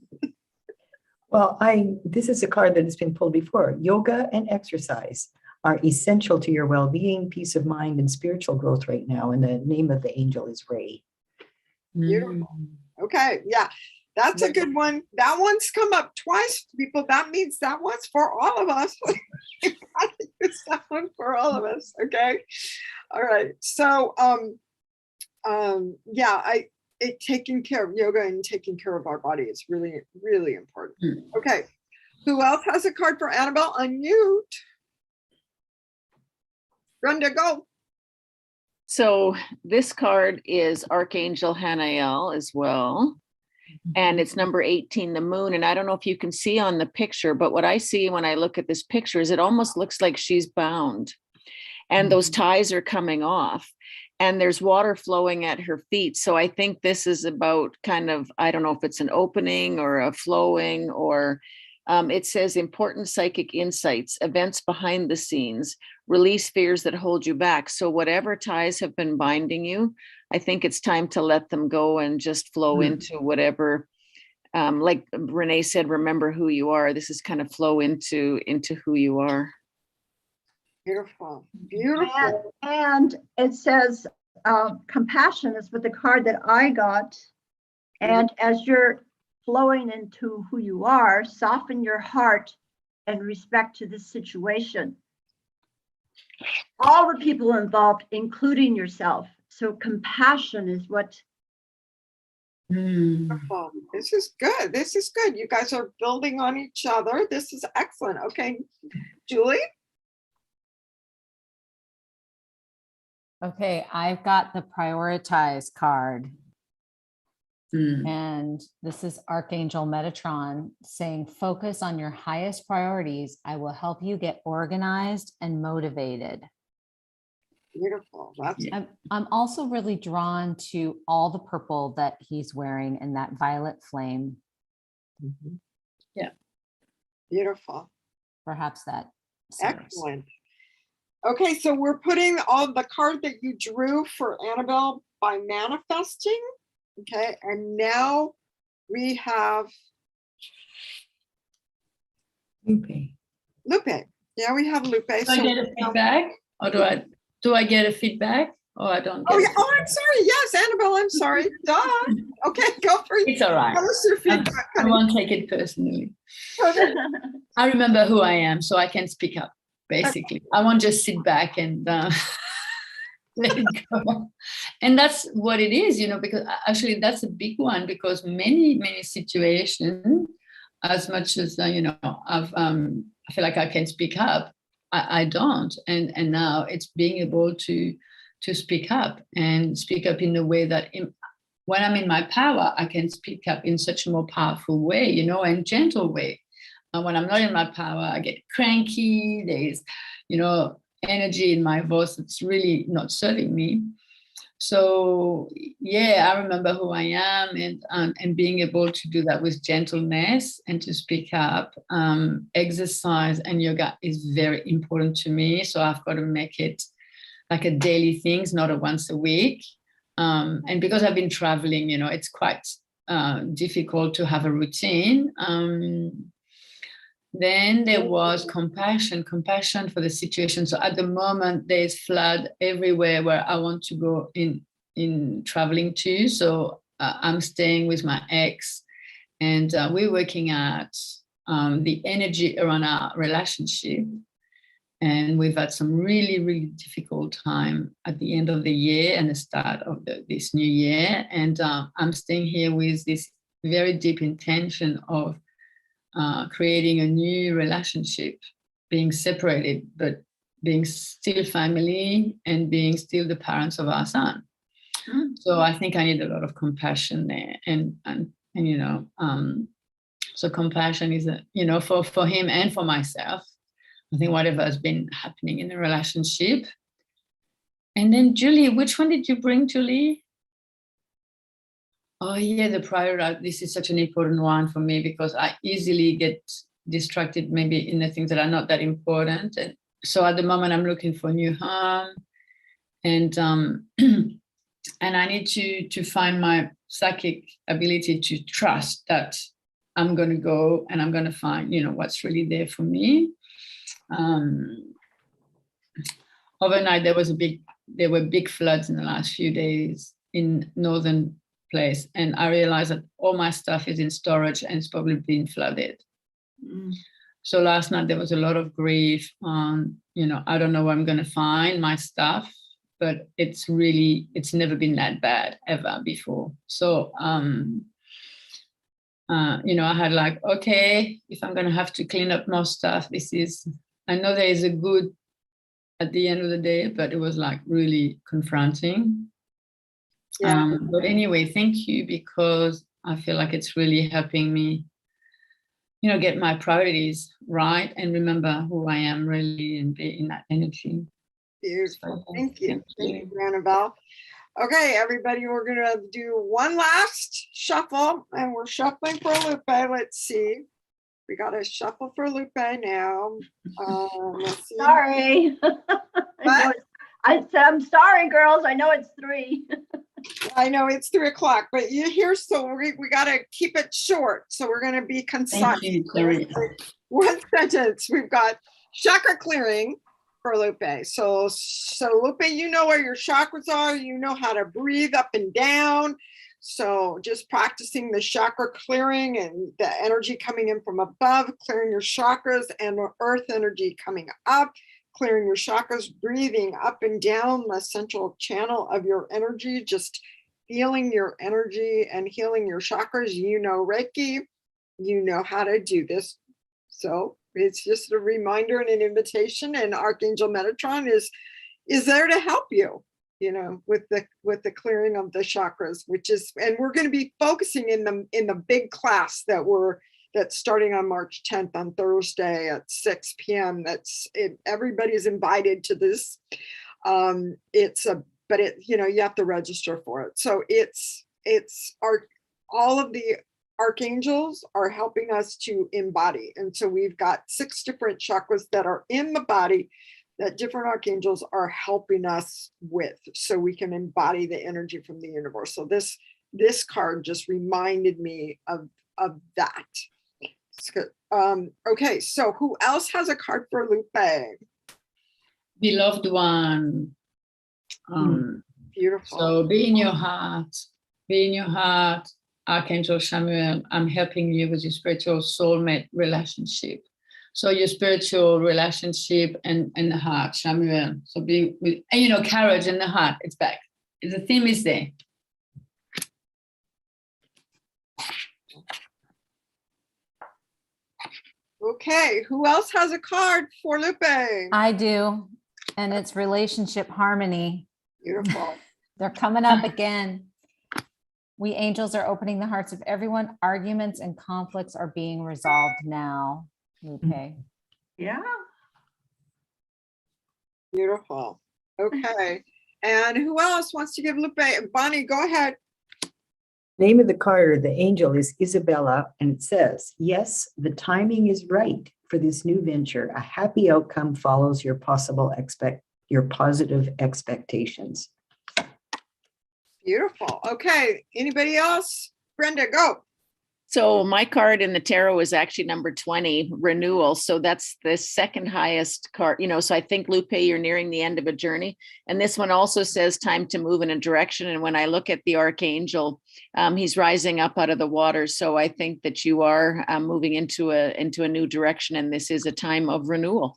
Well, this is a card that has been pulled before. Yoga and exercise are essential to your well-being, peace of mind, and spiritual growth right now. And the name of the angel is Ray. Beautiful. Okay, yeah, that's a good one. That one's come up twice, people. That means that one's for all of us. I think it's that one for all of us. Okay. All right. So, yeah, taking care of yoga and taking care of our body is really, really important. Okay. Who else has a card for Annabelle? Unmute. Brenda, go. So this card is Archangel Hanael as well. And it's number 18, the moon. And I don't know if you can see on the picture, but what I see when I look at this picture is it almost looks like she's bound and those ties are coming off and there's water flowing at her feet. So I think this is about kind of, I don't know if it's an opening or a flowing or it says important psychic insights, events behind the scenes, release fears that hold you back. So whatever ties have been binding you, I think it's time to let them go and just flow into whatever, like Renee said, remember who you are. This is kind of flow into who you are. Beautiful, beautiful. And it says compassion is with the card that I got. And as you're flowing into who you are, soften your heart and respect to this situation. All the people involved, including yourself. So compassion is what. Beautiful. This is good. This is good. You guys are building on each other. This is excellent. Okay, Julie. Okay, I've got the prioritize card. And this is Archangel Metatron saying, focus on your highest priorities. I will help you get organized and motivated. Beautiful. That's I'm also really drawn to all the purple that he's wearing in that violet flame. Yeah. beautiful. Perhaps that serves. Excellent. Okay, so we're putting all the card that you drew for Annabelle by manifesting. Okay, and now we have Lupe. Lupe. Yeah, we have Lupe. Do I get a feedback, or do I get a feedback, or I don't? Oh Get yeah. Oh, I'm sorry. Yes, Annabelle. I'm sorry. Duh. Okay, go for it. It's all right. Tell us your feedback. I won't take it personally. I remember who I am, so I can speak up. Basically, I won't just sit back and let it go. And that's what it is, because actually that's a big one, because many situations, as much as I feel like I can speak up, I don't. And now it's being able to speak up and speak up in a way that when I'm in my power, I can speak up in such a more powerful way, and gentle way. And when I'm not in my power, I get cranky. There's, energy in my voice that's really not serving me. So yeah, I remember who I am, and being able to do that with gentleness and to speak up. Exercise and yoga is very important to me. So I've got to make it like a daily thing, not a once a week. And because I've been traveling, it's quite difficult to have a routine. Then there was compassion for the situation. So at the moment, there's flood everywhere where I want to go in traveling to. So I'm staying with my ex, and we're working at the energy around our relationship. And we've had some really, really difficult time at the end of the year and the start of this new year. And I'm staying here with this very deep intention of creating a new relationship, being separated, but being still family and being still the parents of our son. So I think I need a lot of compassion there. And so compassion is, for him and for myself. I think whatever has been happening in the relationship. And then Julie, which one did you bring, Julie? Oh yeah, the prior. This is such an important one for me, because I easily get distracted maybe in the things that are not that important. And so at the moment I'm looking for a new home, and and I need to find my psychic ability to trust that I'm going to go and I'm going to find, what's really there for me. Overnight there were big floods in the last few days in northern place, and I realized that all my stuff is in storage and it's probably been flooded. So last night there was a lot of grief on, I don't know where I'm going to find my stuff, but it's never been that bad ever before. So I had like, okay, if I'm going to have to clean up more stuff, I know there is a good at the end of the day, but it was like really confronting. Yeah. But anyway, thank you, because I feel like it's really helping me, get my priorities right and remember who I am really and be in that energy. Beautiful. So, Thank you. thank Thank you, Annabelle. Okay, everybody, we're gonna do one last shuffle, and we're shuffling for Lupe. Let's see. We got to shuffle for Lupe now. Let's see. Sorry. I said, I'm sorry, girls. I know it's 3. I know it's 3:00, but you're here, so we got to keep it short. So we're going to be concise. Thank you, Terry. One sentence. We've got chakra clearing for Lupe. So Lupe, you know where your chakras are. You know how to breathe up and down. So just practicing the chakra clearing and the energy coming in from above, clearing your chakras, and the earth energy coming up, clearing your chakras, breathing up and down the central channel of your energy, just feeling your energy and healing your chakras. You know Reiki, you know how to do this. So it's just a reminder and an invitation, and Archangel Metatron is there to help you, with the clearing of the chakras, and we're going to be focusing in the big class that's starting on March 10th on Thursday at 6 p.m. Everybody's invited to this. But you have to register for it. So all of the archangels are helping us to embody. And so we've got 6 different chakras that are in the body that different archangels are helping us with, so we can embody the energy from the universe. So this card just reminded me of that. Okay, so who else has a card for Lupe? Beloved one. Beautiful. So be in your heart. Be in your heart. Archangel Samuel, I'm helping you with your spiritual soulmate relationship. So your spiritual relationship and the heart, Samuel. So be with, and courage in the heart. It's back. The theme is there. Okay, who else has a card for Lupe? I do. And it's relationship harmony. Beautiful. They're coming up again. We angels are opening the hearts of everyone. Arguments and conflicts are being resolved now. Lupe. Yeah. Beautiful. Okay. And who else wants to give Lupe? Bonnie, go ahead. Name of the card, the angel, is Isabella, and it says, yes, the timing is right for this new venture. A happy outcome follows your positive expectations. Beautiful. Okay. Anybody else? Brenda, go. So my card in the tarot is actually number 20, renewal. So that's the second highest card, so I think, Lupe, you're nearing the end of a journey. And this one also says time to move in a direction. And when I look at the archangel, he's rising up out of the water. So I think that you are moving into a new direction. And this is a time of renewal.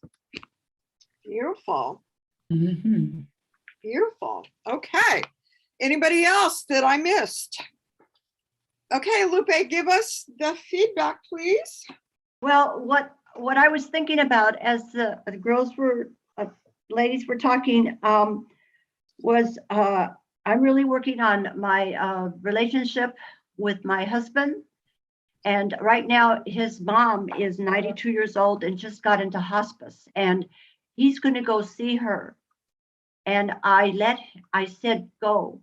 Beautiful. Mm-hmm. Beautiful. Okay. Anybody else that I missed? Okay, Lupe, give us the feedback, please. Well, what I was thinking about as the ladies were talking, was I'm really working on my relationship with my husband. And right now his mom is 92 years old and just got into hospice, and he's going to go see her. And I said, go,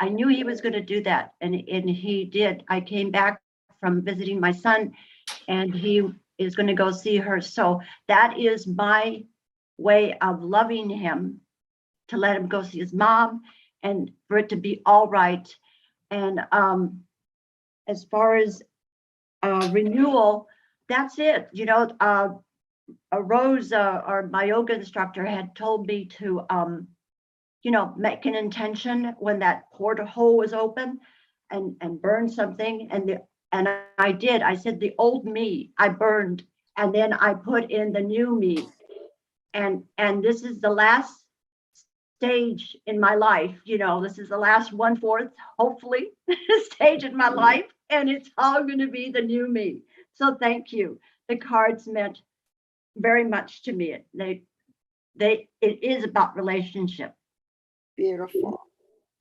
I knew he was going to do that. And he did. I came back from visiting my son, and he is going to go see her. So that is my way of loving him, to let him go see his mom and for it to be all right. And as far as renewal, that's it. Rose, or my yoga instructor, had told me to make an intention when that porthole was open and burn something. And I did. I said, the old me, I burned, and then I put in the new me. And this is the last stage in my life. This is the last 1/4, hopefully, stage in my life. And it's all going to be the new me. So thank you. The cards meant very much to me. it is about relationship. Beautiful.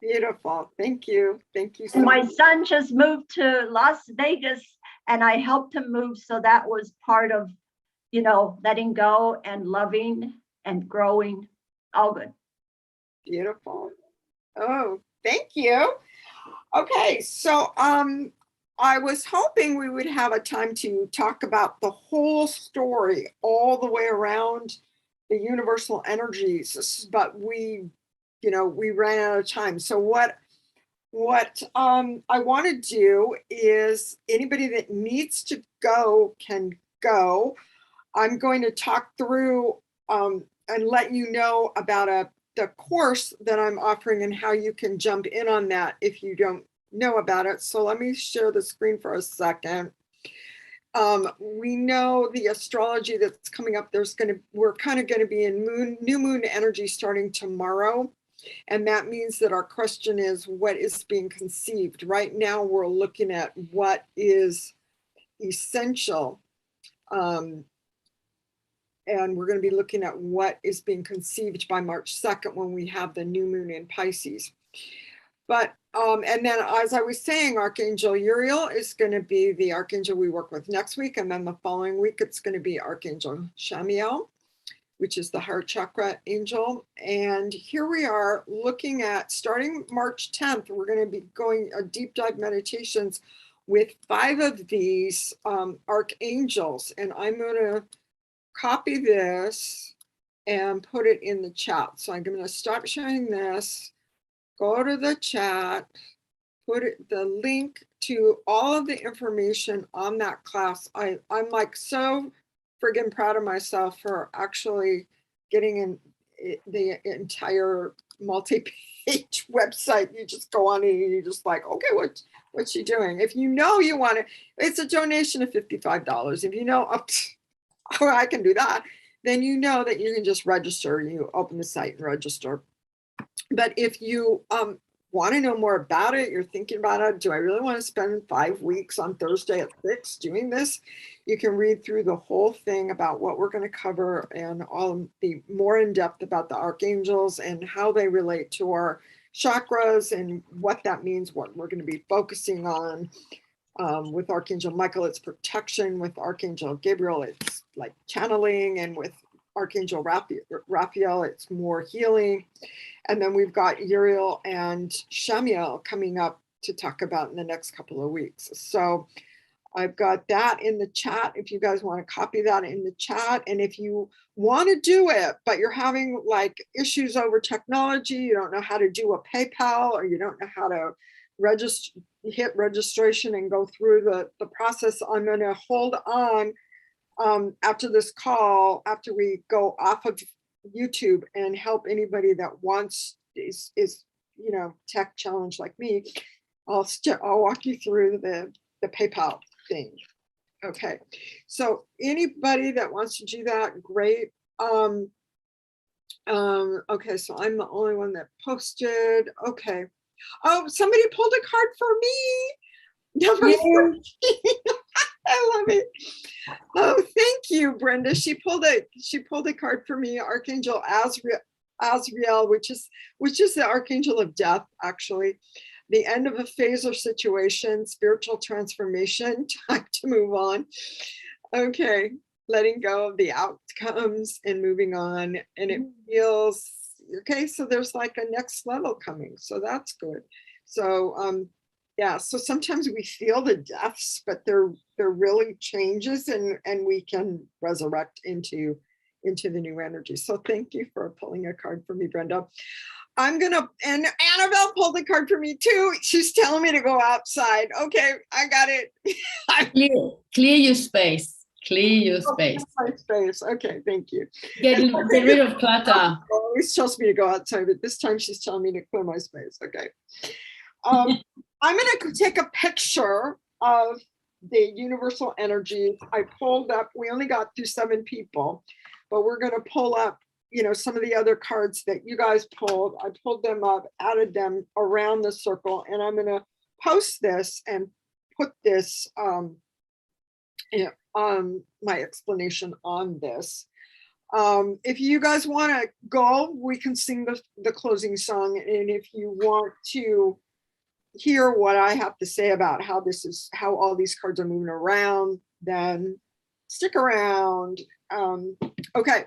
Beautiful. Thank you. Thank you so And my much. son just moved to Las Vegas and I helped him move. So that was part of, letting go and loving and growing. All good. Beautiful. Oh, thank you. Okay, so I was hoping we would have a time to talk about the whole story all the way around the universal energies, but we ran out of time. So what I want to do is anybody that needs to go can go. I'm going to talk through and let you know about the course that I'm offering and how you can jump in on that if you don't know about it. So let me share the screen for a second. We know the astrology that's coming up. We're kind of going to be in new moon energy starting tomorrow. And that means that our question is, what is being conceived? Right now, we're looking at what is essential. And we're going to be looking at what is being conceived by March 2nd when we have the new moon in Pisces. But, and then as I was saying, Archangel Uriel is going to be the Archangel we work with next week. And then the following week, it's going to be Archangel Shamiel, which is the heart chakra angel. And here we are looking at, starting March 10th, we're going to be going a deep dive meditations with 5 of these archangels. And I'm going to copy this and put it in the chat. So I'm going to stop sharing this, go to the chat, put the link to all of the information on that class. I'm like so friggin' proud of myself for actually getting in the entire multi-page website. You just go on and you're just like, okay, what's she doing? If you want it, it's a donation of $55. If you know, oh, I can do that, then you know that you can just register. You open the site and register. But if you want to know more about it, you're thinking about it, do I really want to spend 5 weeks on Thursday at 6 doing this? You can read through the whole thing about what we're going to cover and all the more in depth about the archangels and how they relate to our chakras and what that means, what we're going to be focusing on. With Archangel Michael, it's protection. With Archangel Gabriel, it's like channeling. And with Archangel Raphael, it's more healing. And then we've got Uriel and Shamiel coming up to talk about in the next couple of weeks. So I've got that in the chat if you guys want to copy that in the chat. And if you want to do it, but you're having like issues over technology, you don't know how to do a PayPal, or you don't know how to hit registration and go through the process, I'm going to hold on after this call, after we go off of YouTube, and help anybody that wants is tech challenge like me. I'll walk you through the PayPal thing. Okay, so anybody that wants to do that, great. Okay, so I'm the only one that posted. Okay. Oh, somebody pulled a card for me. Number 13. I love it. Oh, thank you, Brenda. She pulled a card for me, Archangel Azrael, which is the Archangel of Death, actually. The end of a phase or situation, spiritual transformation, time to move on. Okay, letting go of the outcomes and moving on. And it feels okay. So there's like a next level coming. So that's good. So yeah, so sometimes we feel the deaths, but they're really changes, and we can resurrect into the new energy. So thank you for pulling a card for me, Brenda. And Annabelle pulled a card for me too. She's telling me to go outside. Okay, I got it. Clear your space. Clear your space. My space. Okay, thank you. Get rid of clutter. Always tells me to go outside, but this time she's telling me to clear my space. Okay. I'm going to take a picture of the universal energy. I pulled up, we only got through 7 people, but we're going to pull up, some of the other cards that you guys pulled. I pulled them up, added them around the circle, and I'm going to post this and put this, my explanation on this. If you guys want to go, we can sing the closing song. And if you want to hear what I have to say about how all these cards are moving around, then stick around. Okay,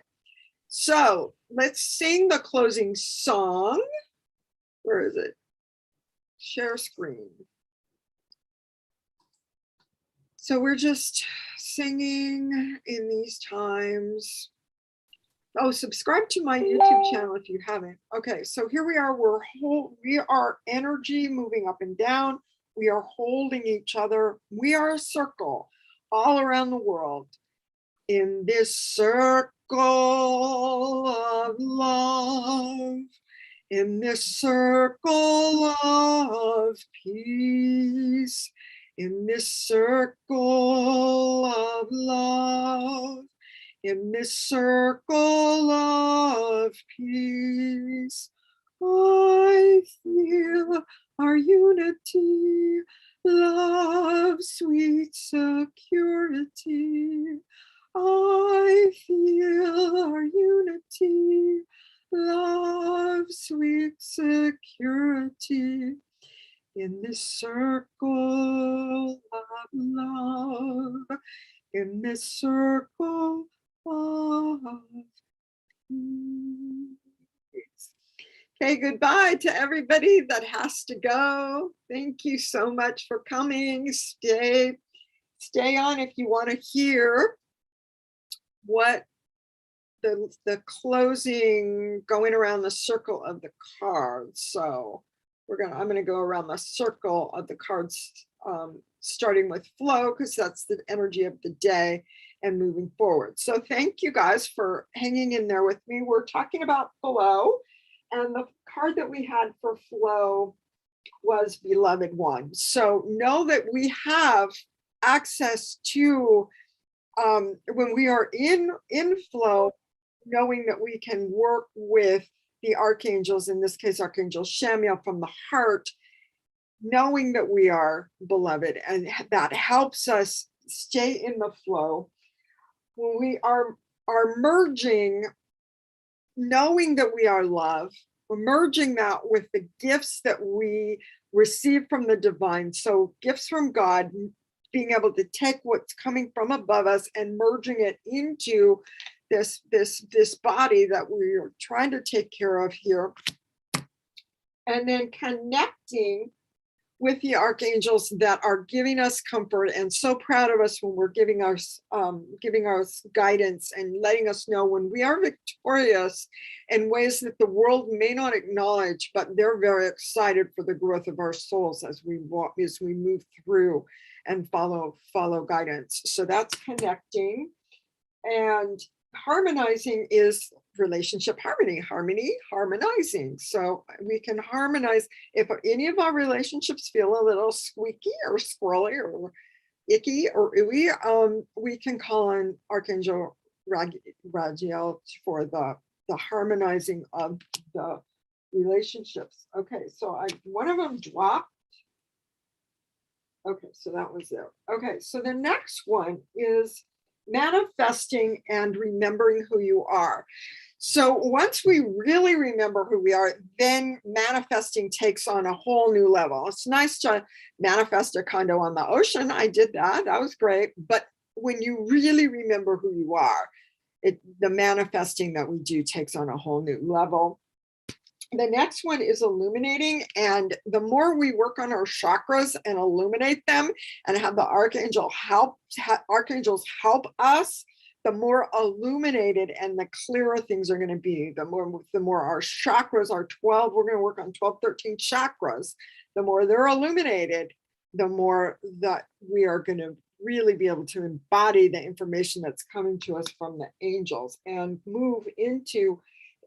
so let's sing the closing song. Where is it? Share screen. So we're just singing in these times. Oh, subscribe to my YouTube channel if you haven't. Okay, so here we are. We are energy moving up and down. We are holding each other. We are a circle all around the world. In this circle of love, in this circle of peace, in this circle of love, in this circle of peace, I feel our unity, love, sweet security. I feel our unity, love, sweet security. In this circle of love, in this circle of peace. Okay, goodbye to everybody that has to go. Thank you so much for coming. Stay on if you want to hear what the closing, going around the circle of the cards. So I'm gonna go around the circle of the cards, starting with flow, because that's the energy of the day, and moving forward. So thank you guys for hanging in there with me. We're talking about flow, and the card that we had for flow was Beloved One. So know that we have access to, when we are in flow, knowing that we can work with the archangels, in this case, Archangel Shamiel from the heart, knowing that we are beloved, and that helps us stay in the flow. When we are merging, knowing that we are love, we're merging that with the gifts that we receive from the divine. So gifts from God, being able to take what's coming from above us and merging it into this body that we're trying to take care of here, and then connecting with the archangels that are giving us comfort and so proud of us when we're giving us guidance and letting us know when we are victorious in ways that the world may not acknowledge, but they're very excited for the growth of our souls as we move through and follow guidance. So that's connecting. And harmonizing is relationship harmonizing. So we can harmonize. If any of our relationships feel a little squeaky or squirrely or icky or ooey, we can call on Archangel Ragiel for the harmonizing of the relationships. Okay, so one of them dropped. Okay, so that was there. Okay, so the next one is manifesting and remembering who you are. So once we really remember who we are, then manifesting takes on a whole new level. It's nice to manifest a condo on the ocean. I did that. That was great. But when you really remember who you are, the manifesting that we do takes on a whole new level. The next one is illuminating, and the more we work on our chakras and illuminate them and have the archangels help us, the more illuminated and the clearer things are going to be. The more our chakras are 12, we're going to work on 12, 13 chakras. The more they're illuminated, the more that we are going to really be able to embody the information that's coming to us from the angels and move into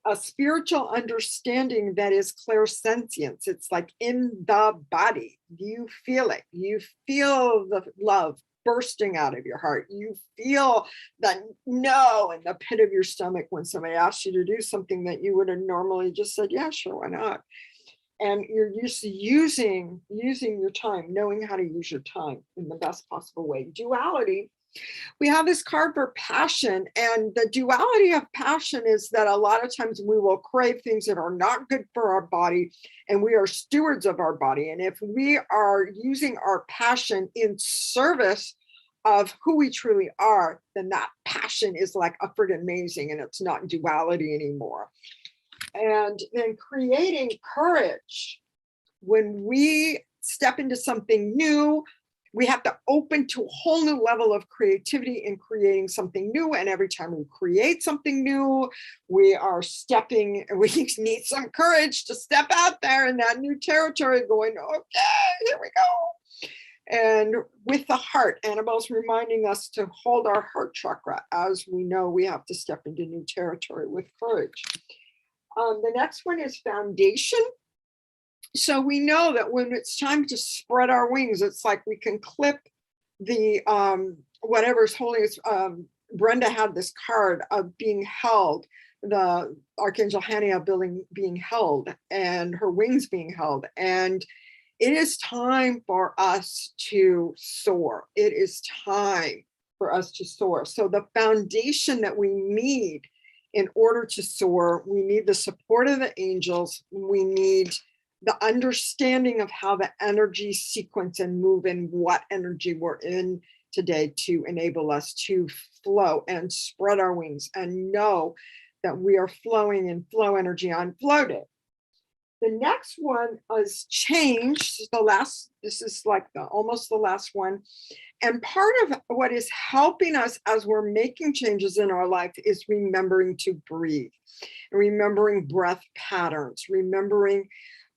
a spiritual understanding that is clairsentience. It's like in the body. You feel it. You feel the love bursting out of your heart. You feel the no in the pit of your stomach when somebody asks you to do something that you would have normally just said, yeah, sure, why not? and you're used to using your time, knowing how to use your time in the best possible way. Duality, we have this card for passion, and the duality of passion is that a lot of times we will crave things that are not good for our body, and we are stewards of our body. And if we are using our passion in service of who we truly are, then that passion is like a friggin' amazing, and it's not duality anymore. And then creating courage. When we step into something new, we have to open to a whole new level of creativity in creating something new. And every time we create something new, we need some courage to step out there in that new territory going, okay, here we go. And with the heart, Annabelle's reminding us to hold our heart chakra as we know we have to step into new territory with courage. The next one is foundation. So we know that when it's time to spread our wings, it's like we can clip the whatever's holding us. Brenda had this card of being held, the Archangel Haniel being held, and her wings being held. And it is time for us to soar. It is time for us to soar. So the foundation that we need in order to soar, we need the support of the angels. We need the understanding of how the energy sequence and move and what energy we're in today to enable us to flow and spread our wings and know that we are flowing in flow energy on flow day. The next one is change. This is like almost the last one. And part of what is helping us as we're making changes in our life is remembering to breathe, remembering breath patterns, remembering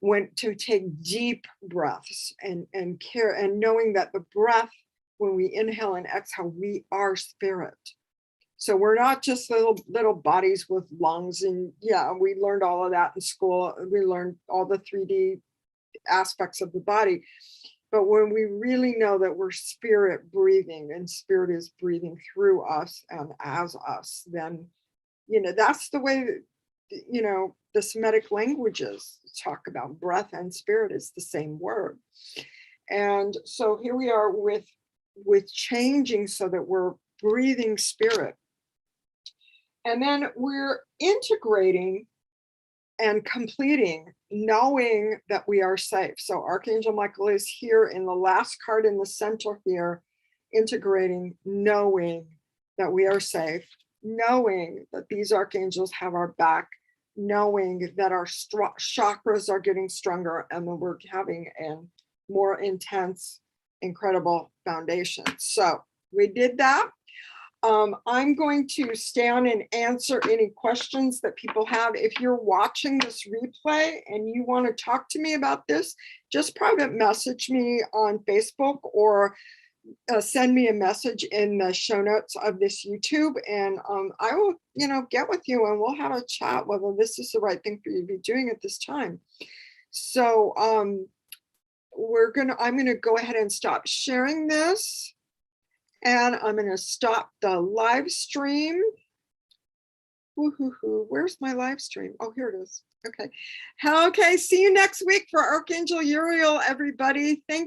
when to take deep breaths and care, and knowing that the breath, when we inhale and exhale, we are spirit. So we're not just little bodies with lungs. And yeah, we learned all of that in school. We learned all the 3D aspects of the body. But when we really know that we're spirit breathing and spirit is breathing through us and as us, then, that's the way that, the Semitic languages talk about breath and spirit is the same word. And so here we are with changing so that we're breathing spirit. And then we're integrating and completing, knowing that we are safe. So Archangel Michael is here in the last card in the center here, integrating, knowing that we are safe, knowing that these archangels have our back, knowing that our chakras are getting stronger and that we're having a more intense, incredible foundation. So we did that. I'm going to stay on and answer any questions that people have. If you're watching this replay and you want to talk to me about this, just private message me on Facebook or send me a message in the show notes of this YouTube, and I will, get with you and we'll have a chat whether this is the right thing for you to be doing at this time. So I'm gonna go ahead and stop sharing this. And I'm going to stop the live stream. Woo-hoo-hoo. Where's my live stream? Oh, here it is. Okay. Okay. See you next week for Archangel Uriel, everybody. Thank